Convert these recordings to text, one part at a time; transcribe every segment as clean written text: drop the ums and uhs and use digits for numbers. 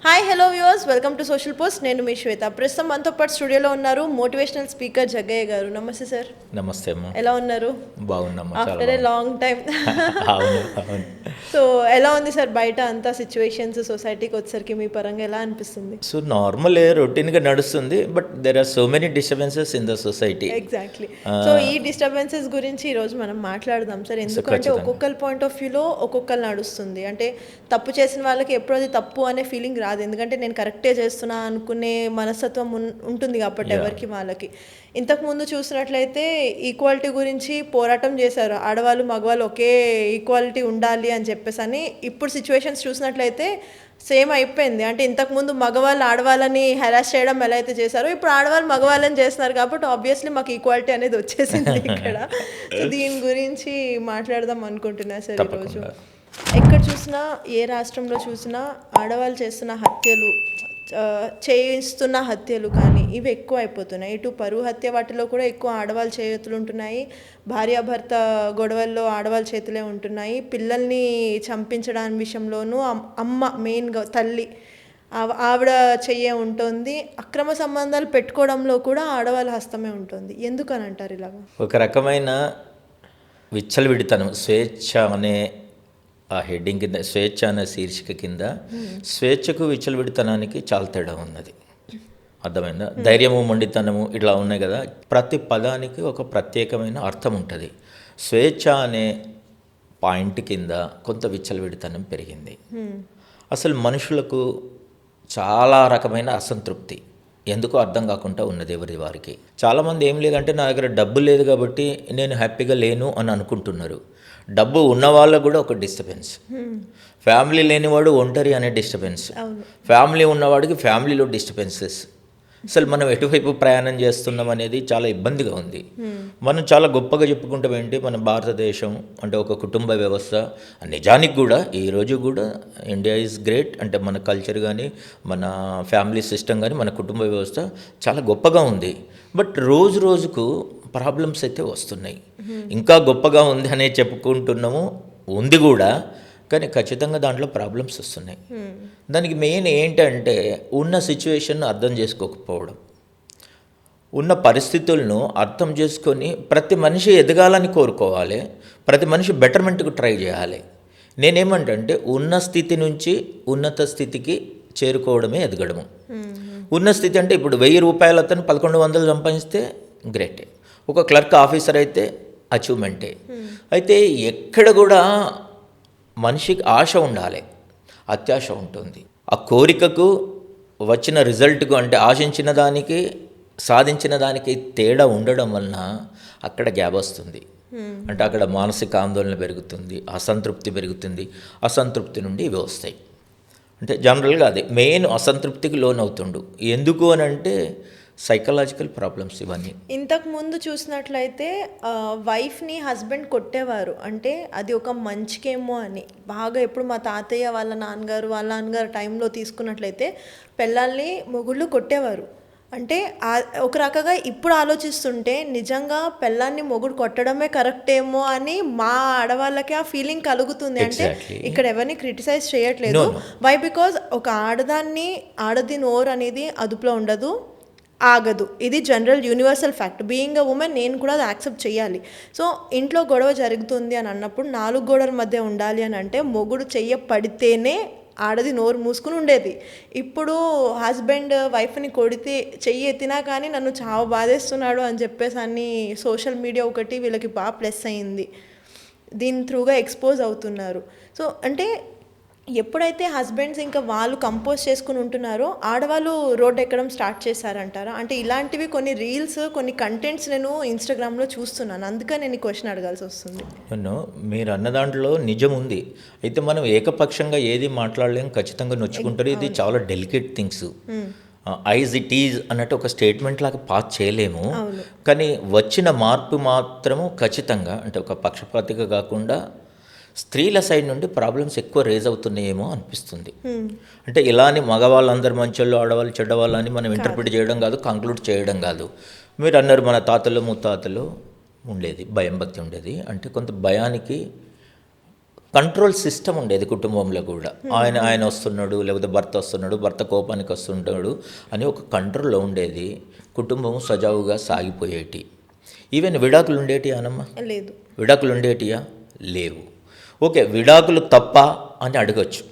Hi hello viewers, welcome to social post. నేను మీ శ్వేత. ప్రస్తుతం మనతో పాటు స్టూడియోలో ఉన్నారు మోటివేషనల్ స్పీకర్ జగ్గయ్య గారు. నమస్తే సార్. నమస్తే అమ్మ. ఎలా ఉన్నారు? బాగున్నామ్మా. After a long time. అవును అవును. సో ఎలా ఉంది సార్ బయట అంతా సిచ్యువేషన్స్? సొసైటీకి వచ్చేసరికి మీ పరంగా ఎలా అనిపిస్తుంది? సో నార్మల్ రొటీన్గా నడుస్తుంది, but there are so many disturbances in the society. Exactly. So ఈ డిస్టర్బెన్సెస్ గురించి ఈరోజు మనం మాట్లాడదాం సార్. ఎందుకంటే ఒక్కొక్కరి పాయింట్ ఆఫ్ వ్యూలో ఒక్కొక్కరు నడుస్తుంది. అంటే తప్పు చేసిన వాళ్ళకి ఎప్పుడు అది తప్పు అనే ఫీలింగ్ రాదు, ఎందుకంటే నేను కరెక్టే చేస్తున్నా అనుకునే మనస్తత్వం ఉంటుంది కాబట్టి ఎవరికి వాళ్ళకి. ఇంతకుముందు చూసినట్లయితే ఈక్వాలిటీ గురించి పోరాటం చేశారు, ఆడవాళ్ళు మగవాళ్ళు ఒకే ఈక్వాలిటీ ఉండాలి అని చెప్పేసి అని. ఇప్పుడు సిచ్యువేషన్స్ చూసినట్లయితే సేమ్ అయిపోయింది. అంటే ఇంతకుముందు మగవాళ్ళు ఆడవాళ్ళని హెరాస్ చేయడం ఎలా అయితే చేశారో ఇప్పుడు ఆడవాళ్ళు మగవాళ్ళని చేస్తున్నారు, కాబట్టి ఆబ్వియస్లీ మాకు ఈక్వాలిటీ అనేది వచ్చేసింది ఇక్కడ. సో దీని గురించి మాట్లాడదాం అనుకుంటున్నా సార్ ఈరోజు. ఎక్కడ చూసినా, ఏ రాష్ట్రంలో చూసినా ఆడవాళ్ళు చేస్తున్న హత్యలు, చేయిస్తున్న హత్యలు కానీ ఇవి ఎక్కువ అయిపోతున్నాయి. ఇటు పరువు హత్య వాటిలో కూడా ఎక్కువ ఆడవాళ్ళ చేతులు ఉంటున్నాయి. భార్యాభర్త గొడవల్లో ఆడవాళ్ళ చేతులే ఉంటున్నాయి. పిల్లల్ని చంపించడానికి విషయంలోనూ అమ్మ మెయిన్గా తల్లి ఆవిడ చెయ్యే ఉంటుంది. అక్రమ సంబంధాలు పెట్టుకోవడంలో కూడా ఆడవాళ్ళ హస్తమే ఉంటుంది. ఎందుకని అంటారు ఇలాగా? ఒక రకమైన విచ్చలవిడితనం. స్వేచ్ఛ అనే ఆ హెడ్డింగ్ కింద, స్వేచ్ఛ అనే శీర్షిక కింద స్వేచ్ఛకు విచ్చలవిడితనానికి చాలా తేడా ఉన్నది. అర్థమైందా? ధైర్యము, మొండితనము ఇట్లా ఉన్నాయి కదా. ప్రతి పదానికి ఒక ప్రత్యేకమైన అర్థం ఉంటుంది. స్వేచ్ఛ అనే పాయింట్ కింద కొంత విచ్చలవిడితనం పెరిగింది. అసలు మనుషులకు చాలా రకమైన అసంతృప్తి ఎందుకో అర్థం కాకుండా ఉన్నది ఎవరి వారికి. చాలామంది ఏం లేదంటే నా దగ్గర డబ్బు లేదు కాబట్టి నేను హ్యాపీగా లేను అని అనుకుంటున్నారు. డబ్బు ఉన్న వాళ్ళకు కూడా ఒక డిస్టర్బెన్స్. ఫ్యామిలీ లేనివాడు ఒంటరి అనే డిస్టర్బెన్స్, ఫ్యామిలీ ఉన్నవాడికి ఫ్యామిలీలో డిస్టర్బెన్సెస్. అసలు మనం ఎటువైపు ప్రయాణం చేస్తున్నాం అనేది చాలా ఇబ్బందిగా ఉంది. మనం చాలా గొప్పగా చెప్పుకుంటాం ఏంటి, మన భారతదేశం అంటే ఒక కుటుంబ వ్యవస్థ. నిజానికి కూడా ఈరోజు కూడా ఇండియా ఈజ్ గ్రేట్. అంటే మన కల్చర్ కానీ, మన ఫ్యామిలీ సిస్టమ్ కానీ, మన కుటుంబ వ్యవస్థ చాలా గొప్పగా ఉంది. బట్ రోజు రోజుకు ప్రాబ్లమ్స్ అయితే వస్తున్నాయి. ఇంకా గొప్పగా ఉంది అనే చెప్పుకుంటున్నాము, ఉంది కూడా, కానీ ఖచ్చితంగా దాంట్లో ప్రాబ్లమ్స్ వస్తున్నాయి. దానికి మెయిన్ ఏంటంటే ఉన్న సిచ్యువేషన్ అర్థం చేసుకోకపోవడం. ఉన్న పరిస్థితులను అర్థం చేసుకొని ప్రతి మనిషి ఎదగాలని కోరుకోవాలి, ప్రతి మనిషి బెటర్మెంట్కు ట్రై చేయాలి. నేనేమంటే ఉన్న స్థితి నుంచి ఉన్నత స్థితికి చేరుకోవడమే ఎదగడము. ఉన్న స్థితి అంటే ఇప్పుడు 1000 రూపాయలు అతను 1100 సంపాదిస్తే గ్రేటే, ఒక క్లర్క్ ఆఫీసర్ అయితే అచీవ్మెంటే. అయితే ఎక్కడ కూడా మనిషికి ఆశ ఉండాలి, అత్యాశ ఉంటుంది. ఆ కోరికకు వచ్చిన రిజల్ట్కు అంటే ఆశించిన దానికి సాధించిన దానికి తేడా ఉండడం వలన అక్కడ గ్యాప్ వస్తుంది. అంటే అక్కడ మానసిక ఆందోళన పెరుగుతుంది, అసంతృప్తి పెరుగుతుంది. అసంతృప్తి నుండి ఇవి వస్తాయి. అంటే జనరల్గా అది మెయిన్ అసంతృప్తికి లోనవుతుండు. ఎందుకు అని అంటే సైకలాజికల్ ప్రాబ్లమ్స్ ఇవన్నీ. ఇంతకు ముందు చూసినట్లయితే వైఫ్ని హస్బెండ్ కొట్టేవారు, అంటే అది ఒక మంచికేమో అని. బాగా ఎప్పుడు మా తాతయ్య వాళ్ళ నాన్నగారు టైంలో తీసుకున్నట్లయితే పెళ్ళాల్ని మొగుళ్ళు కొట్టేవారు. అంటే ఒక రకంగా ఇప్పుడు ఆలోచిస్తుంటే నిజంగా పెళ్ళాన్ని మొగుడు కొట్టడమే కరెక్ట్ ఏమో అని మా ఆడవాళ్ళకి ఆ ఫీలింగ్ కలుగుతుంది. అంటే ఇక్కడ ఎవరిని క్రిటిసైజ్ చేయట్లేదు. వై? బికాజ్ ఒక ఆడది నోరు అనేది అదుపులో ఉండదు, ఆగదు. ఇది general universal fact. Being a women నేను కూడా అది యాక్సెప్ట్ చేయాలి. సో ఇంట్లో గొడవ జరుగుతుంది అని అన్నప్పుడు 4 గోడల మధ్య ఉండాలి అని అంటే మొగుడు చెయ్య పడితేనే ఆడది నోరు మూసుకుని ఉండేది. ఇప్పుడు హస్బెండ్ వైఫ్ని కొడితే చెయ్యి ఎత్తినా కానీ నన్ను చావు బాధేస్తున్నాడు అని చెప్పేసి అని సోషల్ మీడియా ఒకటి వీళ్ళకి బాగా ప్లస్ అయింది. దీని త్రూగా ఎక్స్పోజ్ అవుతున్నారు. సో అంటే ఎప్పుడైతే హస్బెండ్స్ ఇంకా వాళ్ళు కంపోజ్ చేసుకుని ఉంటున్నారో ఆడవాళ్ళు రోడ్ ఎక్కడం స్టార్ట్ చేశారంటారా? అంటే ఇలాంటివి కొన్ని రీల్స్, కొన్ని కంటెంట్స్ నేను ఇన్స్టాగ్రామ్లో చూస్తున్నాను, అందుకని నేను క్వశ్చన్ అడగాల్సి వస్తుంది. మీరు అన్న దాంట్లో నిజం ఉంది. అయితే మనం ఏకపక్షంగా ఏది మాట్లాడలేం, ఖచ్చితంగా నొచ్చుకుంటారు. ఇది చాలా delicate things. As it is అన్నట్టు ఒక స్టేట్మెంట్ లాగా పాస్ చేయలేము. కానీ వచ్చిన మార్పు మాత్రము ఖచ్చితంగా అంటే ఒక పక్షపాతిగా కాకుండా స్త్రీల సైడ్ నుండి ప్రాబ్లమ్స్ ఎక్కువ రేజ్ అవుతున్నాయేమో అనిపిస్తుంది. అంటే ఇలాని మగవాళ్ళందరూ మంచోళ్ళు, ఆడవాళ్ళు చెడ్డవాళ్ళు అని మనం ఇంటర్ప్రిట్ చేయడం కాదు, కంక్లూడ్ చేయడం కాదు. మీరు అన్నారు మన తాతలు ముత్తాతలు ఉండేది భయం, భక్తి ఉండేది. అంటే కొంత భయానికి కంట్రోల్ సిస్టమ్ ఉండేది కుటుంబంలో కూడా. ఆయన వస్తున్నాడు, లేకపోతే భర్త వస్తున్నాడు, భర్త కోపానికి వస్తుంటాడు అని ఒక కంట్రోల్లో ఉండేది. కుటుంబం సజావుగా సాగిపోయేటి. ఈవెన్ విడాకులు ఉండేటి అనమ్మ? లేదు. విడాకులు ఉండేటియా? లేవు. ఓకే, విడాకులు తప్ప అని అడగచ్చు.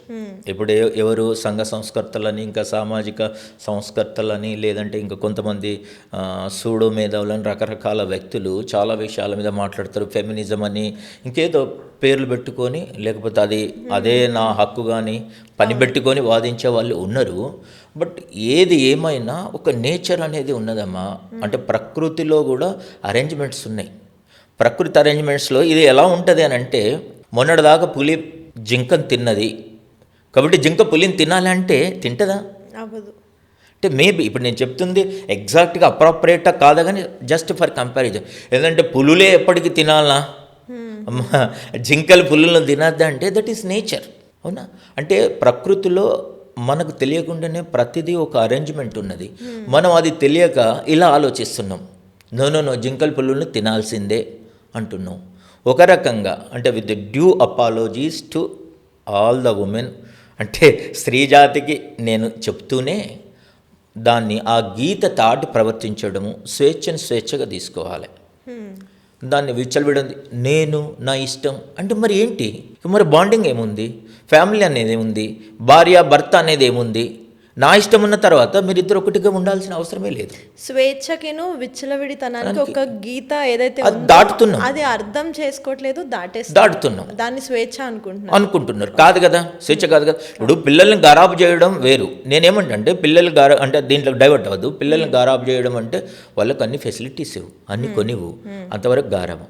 ఇప్పుడు ఎవరు సంఘ సంస్కర్తలని, ఇంకా సామాజిక సంస్కర్తలని, లేదంటే ఇంకా కొంతమంది సూడో మేధావులని, రకరకాల వ్యక్తులు చాలా విషయాల మీద మాట్లాడతారు. ఫెమినిజం అని ఇంకేదో పేర్లు పెట్టుకొని, లేకపోతే అదే నా హక్కు కానీ పని పెట్టుకొని వాదించే వాళ్ళు ఉన్నారు. బట్ ఏది ఏమైనా ఒక నేచర్ అనేది ఉన్నదమ్మా. అంటే ప్రకృతిలో కూడా అరేంజ్మెంట్స్ ఉన్నాయి. ప్రకృతి అరేంజ్మెంట్స్లో ఇది ఎలా ఉంటుంది అని అంటే, మొన్నటిదాకా పులి జింకను తిన్నది కాబట్టి జింక పులిని తినాలంటే తింటుందా? అవ్వదు. అంటే మేబీ ఇప్పుడు నేను చెప్తుంది ఎగ్జాక్ట్గా అప్రాపరేటా కాదా కానీ జస్ట్ ఫర్ కంపారిజన్. ఎందుకంటే పులులే ఎప్పటికీ తినాలా, జింకలు పులులను తినద్దా అంటే దట్ ఈస్ నేచర్. అవునా? అంటే ప్రకృతిలో మనకు తెలియకుండానే ప్రతిదీ ఒక అరేంజ్మెంట్ ఉన్నది. మనం అది తెలియక ఇలా ఆలోచిస్తున్నాం. నో జింకల పులులను తినాల్సిందే అంటున్నాం. ఒక రకంగా అంటే with the due apologies to all the women, అంటే స్త్రీ జాతికి నేను చెప్తూనే దాన్ని ఆ గీత తాటి ప్రవర్తించడము, స్వేచ్ఛగా తీసుకోవాలి. దాన్ని విచ్చలవిడంది నేను నా ఇష్టం అంటే మరి ఏంటి? మరి బాండింగ్ ఏముంది? ఫ్యామిలీ అనేది ఏముంది? భార్య భర్త అనేది ఏముంది? నా ఇష్టం ఉన్న తర్వాత మీరిద్దరు ఒకటిగా ఉండాల్సిన అవసరమే లేదు. స్వేచ్ఛకిను విచ్చలవిడితనానికి ఒక గీత ఏదైతే దాటుతున్నాం, అది అర్థం చేసుకోవట్లేదు, దాటుతున్నాం. దాన్ని స్వేచ్ఛ అనుకుంటున్నారు. కాదు కదా, స్వేచ్ఛ కాదు కదా. ఇప్పుడు పిల్లల్ని గారాబు చేయడం వేరు. నేనేమంటే పిల్లలు అంటే దీంట్లో డైవర్ట్ అవ్వద్దు. పిల్లల్ని గారాబు చేయడం అంటే వాళ్ళకి అన్ని ఫెసిలిటీస్ ఇవ్వు, అన్ని కొనివ్వు, అంతవరకు గారాబం.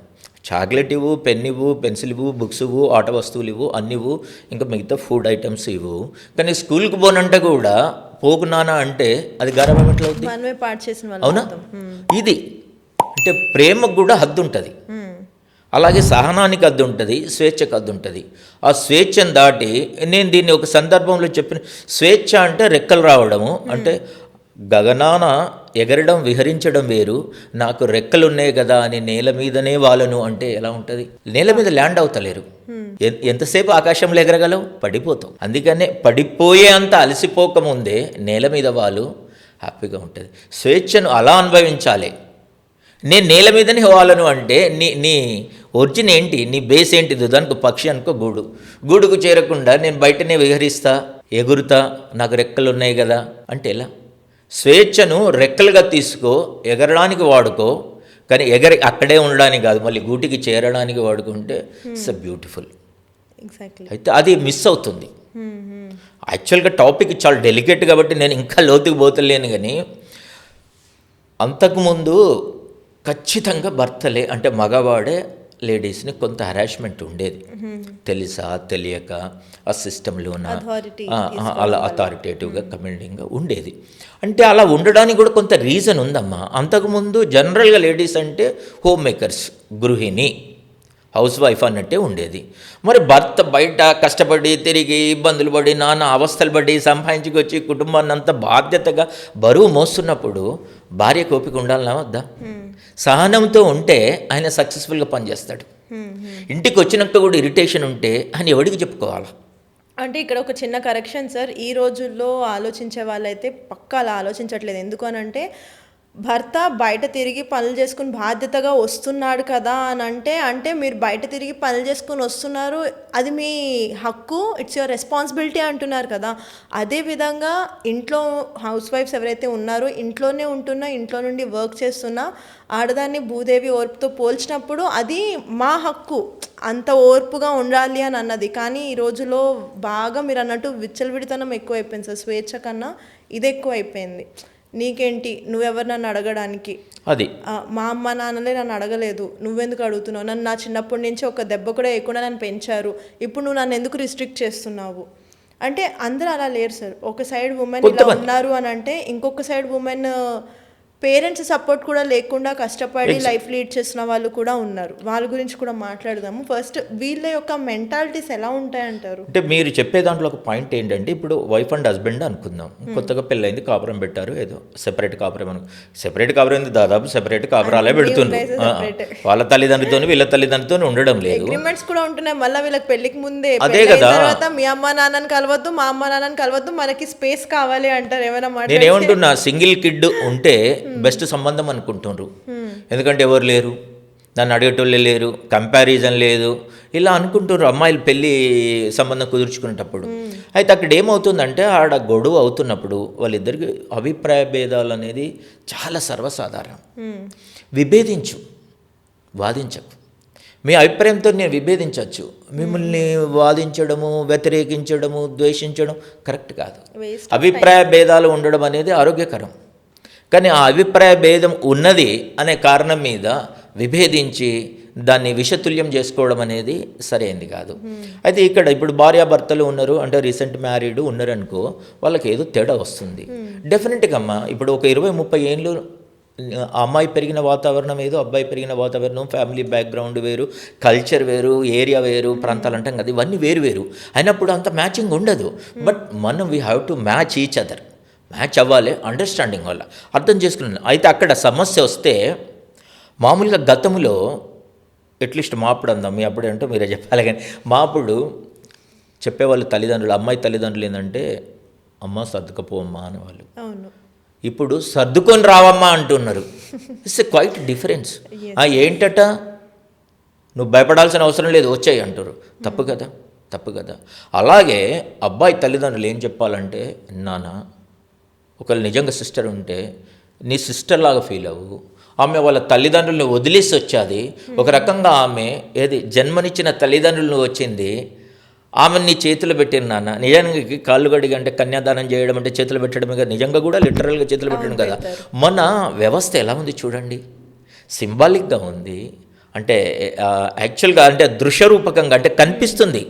చాక్లెట్ ఇవ్వు, పెన్ ఇవ్వు, పెన్సిల్ ఇవ్వు, బుక్స్ ఇవ్వు, ఆట వస్తువులు ఇవ్వు, అన్ని ఇవ్వు, ఇంకా మిగతా ఫుడ్ ఐటమ్స్ ఇవ్వు. కానీ స్కూల్కి పోనంటే కూడా పోకు నానా అంటే అది గారాబం ఎట్లా అవుతుంది? అవునా? ఇది అంటే ప్రేమకు కూడా హద్దు ఉంటుంది. అలాగే సహనానికి హద్దు ఉంటుంది, స్వేచ్ఛకు హద్దు ఉంటుంది. ఆ స్వేచ్ఛను దాటి నేను దీన్ని ఒక సందర్భంలో చెప్పిన, స్వేచ్ఛ అంటే రెక్కలు రావడము, అంటే గగనాన ఎగరడం విహరించడం వేరు, నాకు రెక్కలు ఉన్నాయి కదా అని నేల మీదనే వాళ్ళను అంటే ఎలా ఉంటుంది? నేల మీద ల్యాండ్ అవుతలేరు. ఎంతసేపు ఆకాశంలో ఎగరగలవు? పడిపోతాం. అందుకనే పడిపోయే అంత అలసిపోకముందే నేల మీద వాళ్ళు హ్యాపీగా ఉంటుంది. స్వేచ్ఛను అలా అనుభవించాలి. నేను నేల మీదనే వాళ్ళను అంటే నీ ఒరిజిన్ ఏంటి? నీ బేస్ ఏంటిది? దానికి పక్షి అనుకో గూడుకు చేరకుండా నేను బయటనే విహరిస్తా, ఎగురుతా, నాకు రెక్కలు ఉన్నాయి కదా అంటే ఎలా? స్వేచ్ఛను రెక్కలుగా తీసుకో, ఎగరడానికి వాడుకో, కానీ అక్కడే ఉండడానికి కాదు, మళ్ళీ గూటికి చేరడానికి వాడుకుంటే ఇట్స్ బ్యూటిఫుల్. అయితే అది మిస్ అవుతుంది. యాక్చువల్గా టాపిక్ చాలా డెలికేట్ కాబట్టి నేను ఇంకా లోతుకు పోతలేను. కానీ అంతకుముందు ఖచ్చితంగా భర్తలే అంటే మగవాడే లేడీస్ని కొంత హరాస్మెంట్ ఉండేది. తెలుసా తెలియక ఆ సిస్టంలోన అలా అథారిటేటివ్గా కమాండింగ్గా ఉండేది. అంటే అలా ఉండడానికి కూడా కొంత రీజన్ ఉందమ్మా. అంతకుముందు జనరల్గా లేడీస్ అంటే హోమ్ మేకర్స్, గృహిణి, హౌస్ వైఫ్ అన్నట్టే ఉండేది. మరి భర్త బయట కష్టపడి తిరిగి ఇబ్బందులు పడి నానా అవస్థలు పడి సంపాదించుకొచ్చి కుటుంబాన్ని అంతా బాధ్యతగా బరువు మోస్తున్నప్పుడు భార్య కోపిక ఉండాలన్నా వద్దా? సహనంతో ఉంటే ఆయన సక్సెస్ఫుల్గా పనిచేస్తాడు. ఇంటికి వచ్చినట్టు కూడా ఇరిటేషన్ ఉంటే ఆయన ఎవడికి చెప్పుకోవాలా? అంటే ఇక్కడ ఒక చిన్న కరెక్షన్ సార్. ఈ రోజుల్లో ఆలోచించే వాళ్ళైతే పక్కా అలా ఆలోచించట్లేదు. ఎందుకు అని అంటే భర్త బయట తిరిగి పనులు చేసుకుని బాధ్యతగా వస్తున్నాడు కదా అని అంటే మీరు బయట తిరిగి పనులు చేసుకుని వస్తున్నారు, అది మీ హక్కు, ఇట్స్ యువర్ రెస్పాన్సిబిలిటీ అంటున్నారు కదా. అదేవిధంగా ఇంట్లో హౌస్ వైఫ్స్ ఎవరైతే ఉన్నారో, ఇంట్లోనే ఉంటున్నా, ఇంట్లో నుండి వర్క్ చేస్తున్నా ఆడదాన్ని భూదేవి ఓర్పుతో పోల్చినప్పుడు అది మా హక్కు, అంత ఓర్పుగా ఉండాలి అని అన్నది. కానీ ఈ రోజులో బాగా మీరు అన్నట్టు విచ్చలవిడితనం ఎక్కువైపోయింది సార్. స్వేచ్ఛ కన్నా ఇది ఎక్కువైపోయింది. నీకేంటి, నువ్వెవరు నన్ను అడగడానికి? అది మా అమ్మ నాన్నలే నన్ను అడగలేదు, నువ్వెందుకు అడుగుతున్నావు? నన్ను నా చిన్నప్పటి నుంచి ఒక దెబ్బ కూడా వేయకుండా నన్ను పెంచారు, ఇప్పుడు నువ్వు నన్ను ఎందుకు రిస్ట్రిక్ట్ చేస్తున్నావు అంటే అందరూ అలా లేరు సార్. ఒక సైడ్ ఉమెన్ ఇలా ఉన్నారు అని అంటే ఇంకొక సైడ్ ఉమెన్ పేరెంట్స్ సపోర్ట్ కూడా లేకుండా కష్టపడి లైఫ్ లీడ్ చేసిన వాళ్ళు కూడా ఉన్నారు. వాళ్ళ గురించి కూడా మాట్లాడదాము. ఫస్ట్ వీళ్ళ యొక్క మెంటాలిటీస్ ఎలా ఉంటాయంటారు? అంటే మీరు చెప్పే దాంట్లో ఒక పాయింట్ ఏంటంటే, ఇప్పుడు వైఫ్ అండ్ హస్బెండ్ అనుకుందాం, కొత్తగా పెళ్ళైంది, కాపురం పెట్టారు, ఏదో సెపరేట్ కాపురం సెపరేట్ కాపురం దాదాపు సెపరేట్ కాపురాలే పెడుతున్నారు. వాళ్ళ తల్లిదండ్రులతో వీళ్ళ తల్లిదండ్రులతో ఉండడం లేదు. అగ్రిమెంట్స్ కూడా ఉంటున్నాయి మళ్ళీ వీళ్ళకి పెళ్లికి ముందే. అదే కదా, తర్వాత మీ అమ్మ నాన్నని కలవద్దు, మా అమ్మ నాన్నని కలవద్దు, మనకి స్పేస్ కావాలి అంటారు. ఏమైనా మాట నేనేమంటున్నా, సింగిల్ కిడ్ ఉంటే బెస్ట్ సంబంధం అనుకుంటున్నారు. ఎందుకంటే ఎవరు లేరు, నన్ను అడిగేటోళ్ళే లేరు, కంపారిజన్ లేదు, ఇలా అనుకుంటున్నారు అమ్మాయిలు పెళ్ళి సంబంధం కుదుర్చుకునేటప్పుడు. అయితే అక్కడ ఏమవుతుందంటే, ఆడ గొడవ అవుతున్నప్పుడు వాళ్ళిద్దరికి అభిప్రాయ భేదాలు అనేది చాలా సర్వసాధారణం. విభేదించు, వాదించకు. మీ అభిప్రాయంతో నేను విభేదించవచ్చు, మిమ్మల్ని వాదించడము, వ్యతిరేకించడము, ద్వేషించడం కరెక్ట్ కాదు. అభిప్రాయ భేదాలు ఉండడం అనేది ఆరోగ్యకరం. కానీ ఆ అభిప్రాయ భేదం ఉన్నది అనే కారణం మీద విభేదించి దాన్ని విషతుల్యం చేసుకోవడం అనేది సరైనది కాదు. అయితే ఇక్కడ ఇప్పుడు భార్యాభర్తలు ఉన్నారు అంటే, రీసెంట్ మ్యారీడ్ ఉన్నారనుకో, వాళ్ళకి ఏదో తేడా వస్తుంది డెఫినెట్గా. అమ్మ ఇప్పుడు ఒక 20-30 ఏళ్ళు అమ్మాయి పెరిగిన వాతావరణం ఏదో, అబ్బాయి పెరిగిన వాతావరణం, ఫ్యామిలీ బ్యాక్గ్రౌండ్ వేరు, కల్చర్ వేరు, ఏరియా వేరు, ప్రాంతాలు అంటాం కదా, ఇవన్నీ వేరు వేరు అయినప్పుడు అంత మ్యాచింగ్ ఉండదు. బట్ మనం we have to match each other, match అవ్వాలి అండర్స్టాండింగ్ వల్ల, అర్థం చేసుకున్నాను. అయితే అక్కడ సమస్య వస్తే మామూలుగా గతంలో అట్లీస్ట్ మా అప్పుడు అందాం, మీ అప్పుడు ఏంటో మీరే చెప్పాలి, కానీ మా అప్పుడు చెప్పేవాళ్ళు తల్లిదండ్రులు, అమ్మాయి తల్లిదండ్రులు ఏంటంటే, అమ్మ సర్దుకపోమ్మా అనేవాళ్ళు. ఇప్పుడు సర్దుకొని రావమ్మా అంటున్నారు. It's a quite difference. ఏంటట, నువ్వు భయపడాల్సిన అవసరం లేదు, వచ్చాయి అంటారు. తప్పు కదా, తప్పు కదా. అలాగే అబ్బాయి తల్లిదండ్రులు ఏం చెప్పాలంటే, నాన్న ఒకవేళ నిజంగా సిస్టర్ ఉంటే నీ సిస్టర్ లాగా ఫీల్ అవ్వు. ఆమె వాళ్ళ తల్లిదండ్రులను వదిలేసి వచ్చాది, ఒక రకంగా ఆమె ఏది జన్మనిచ్చిన తల్లిదండ్రులను వచ్చింది, ఆమెను నీ చేతులు పెట్టిన నాన్న. నిజానికి కాళ్ళు గడిగి అంటే కన్యాదానం చేయడం అంటే చేతులు పెట్టడమే కదా, నిజంగా కూడా లిటరల్గా చేతులు పెట్టడం కదా. మన వ్యవస్థ ఎలా ఉంది చూడండి, సింబాలిక్గా ఉంది. అంటే యాక్చువల్గా అంటే దృశ్యరూపకంగా అంటే కనిపిస్తుంది.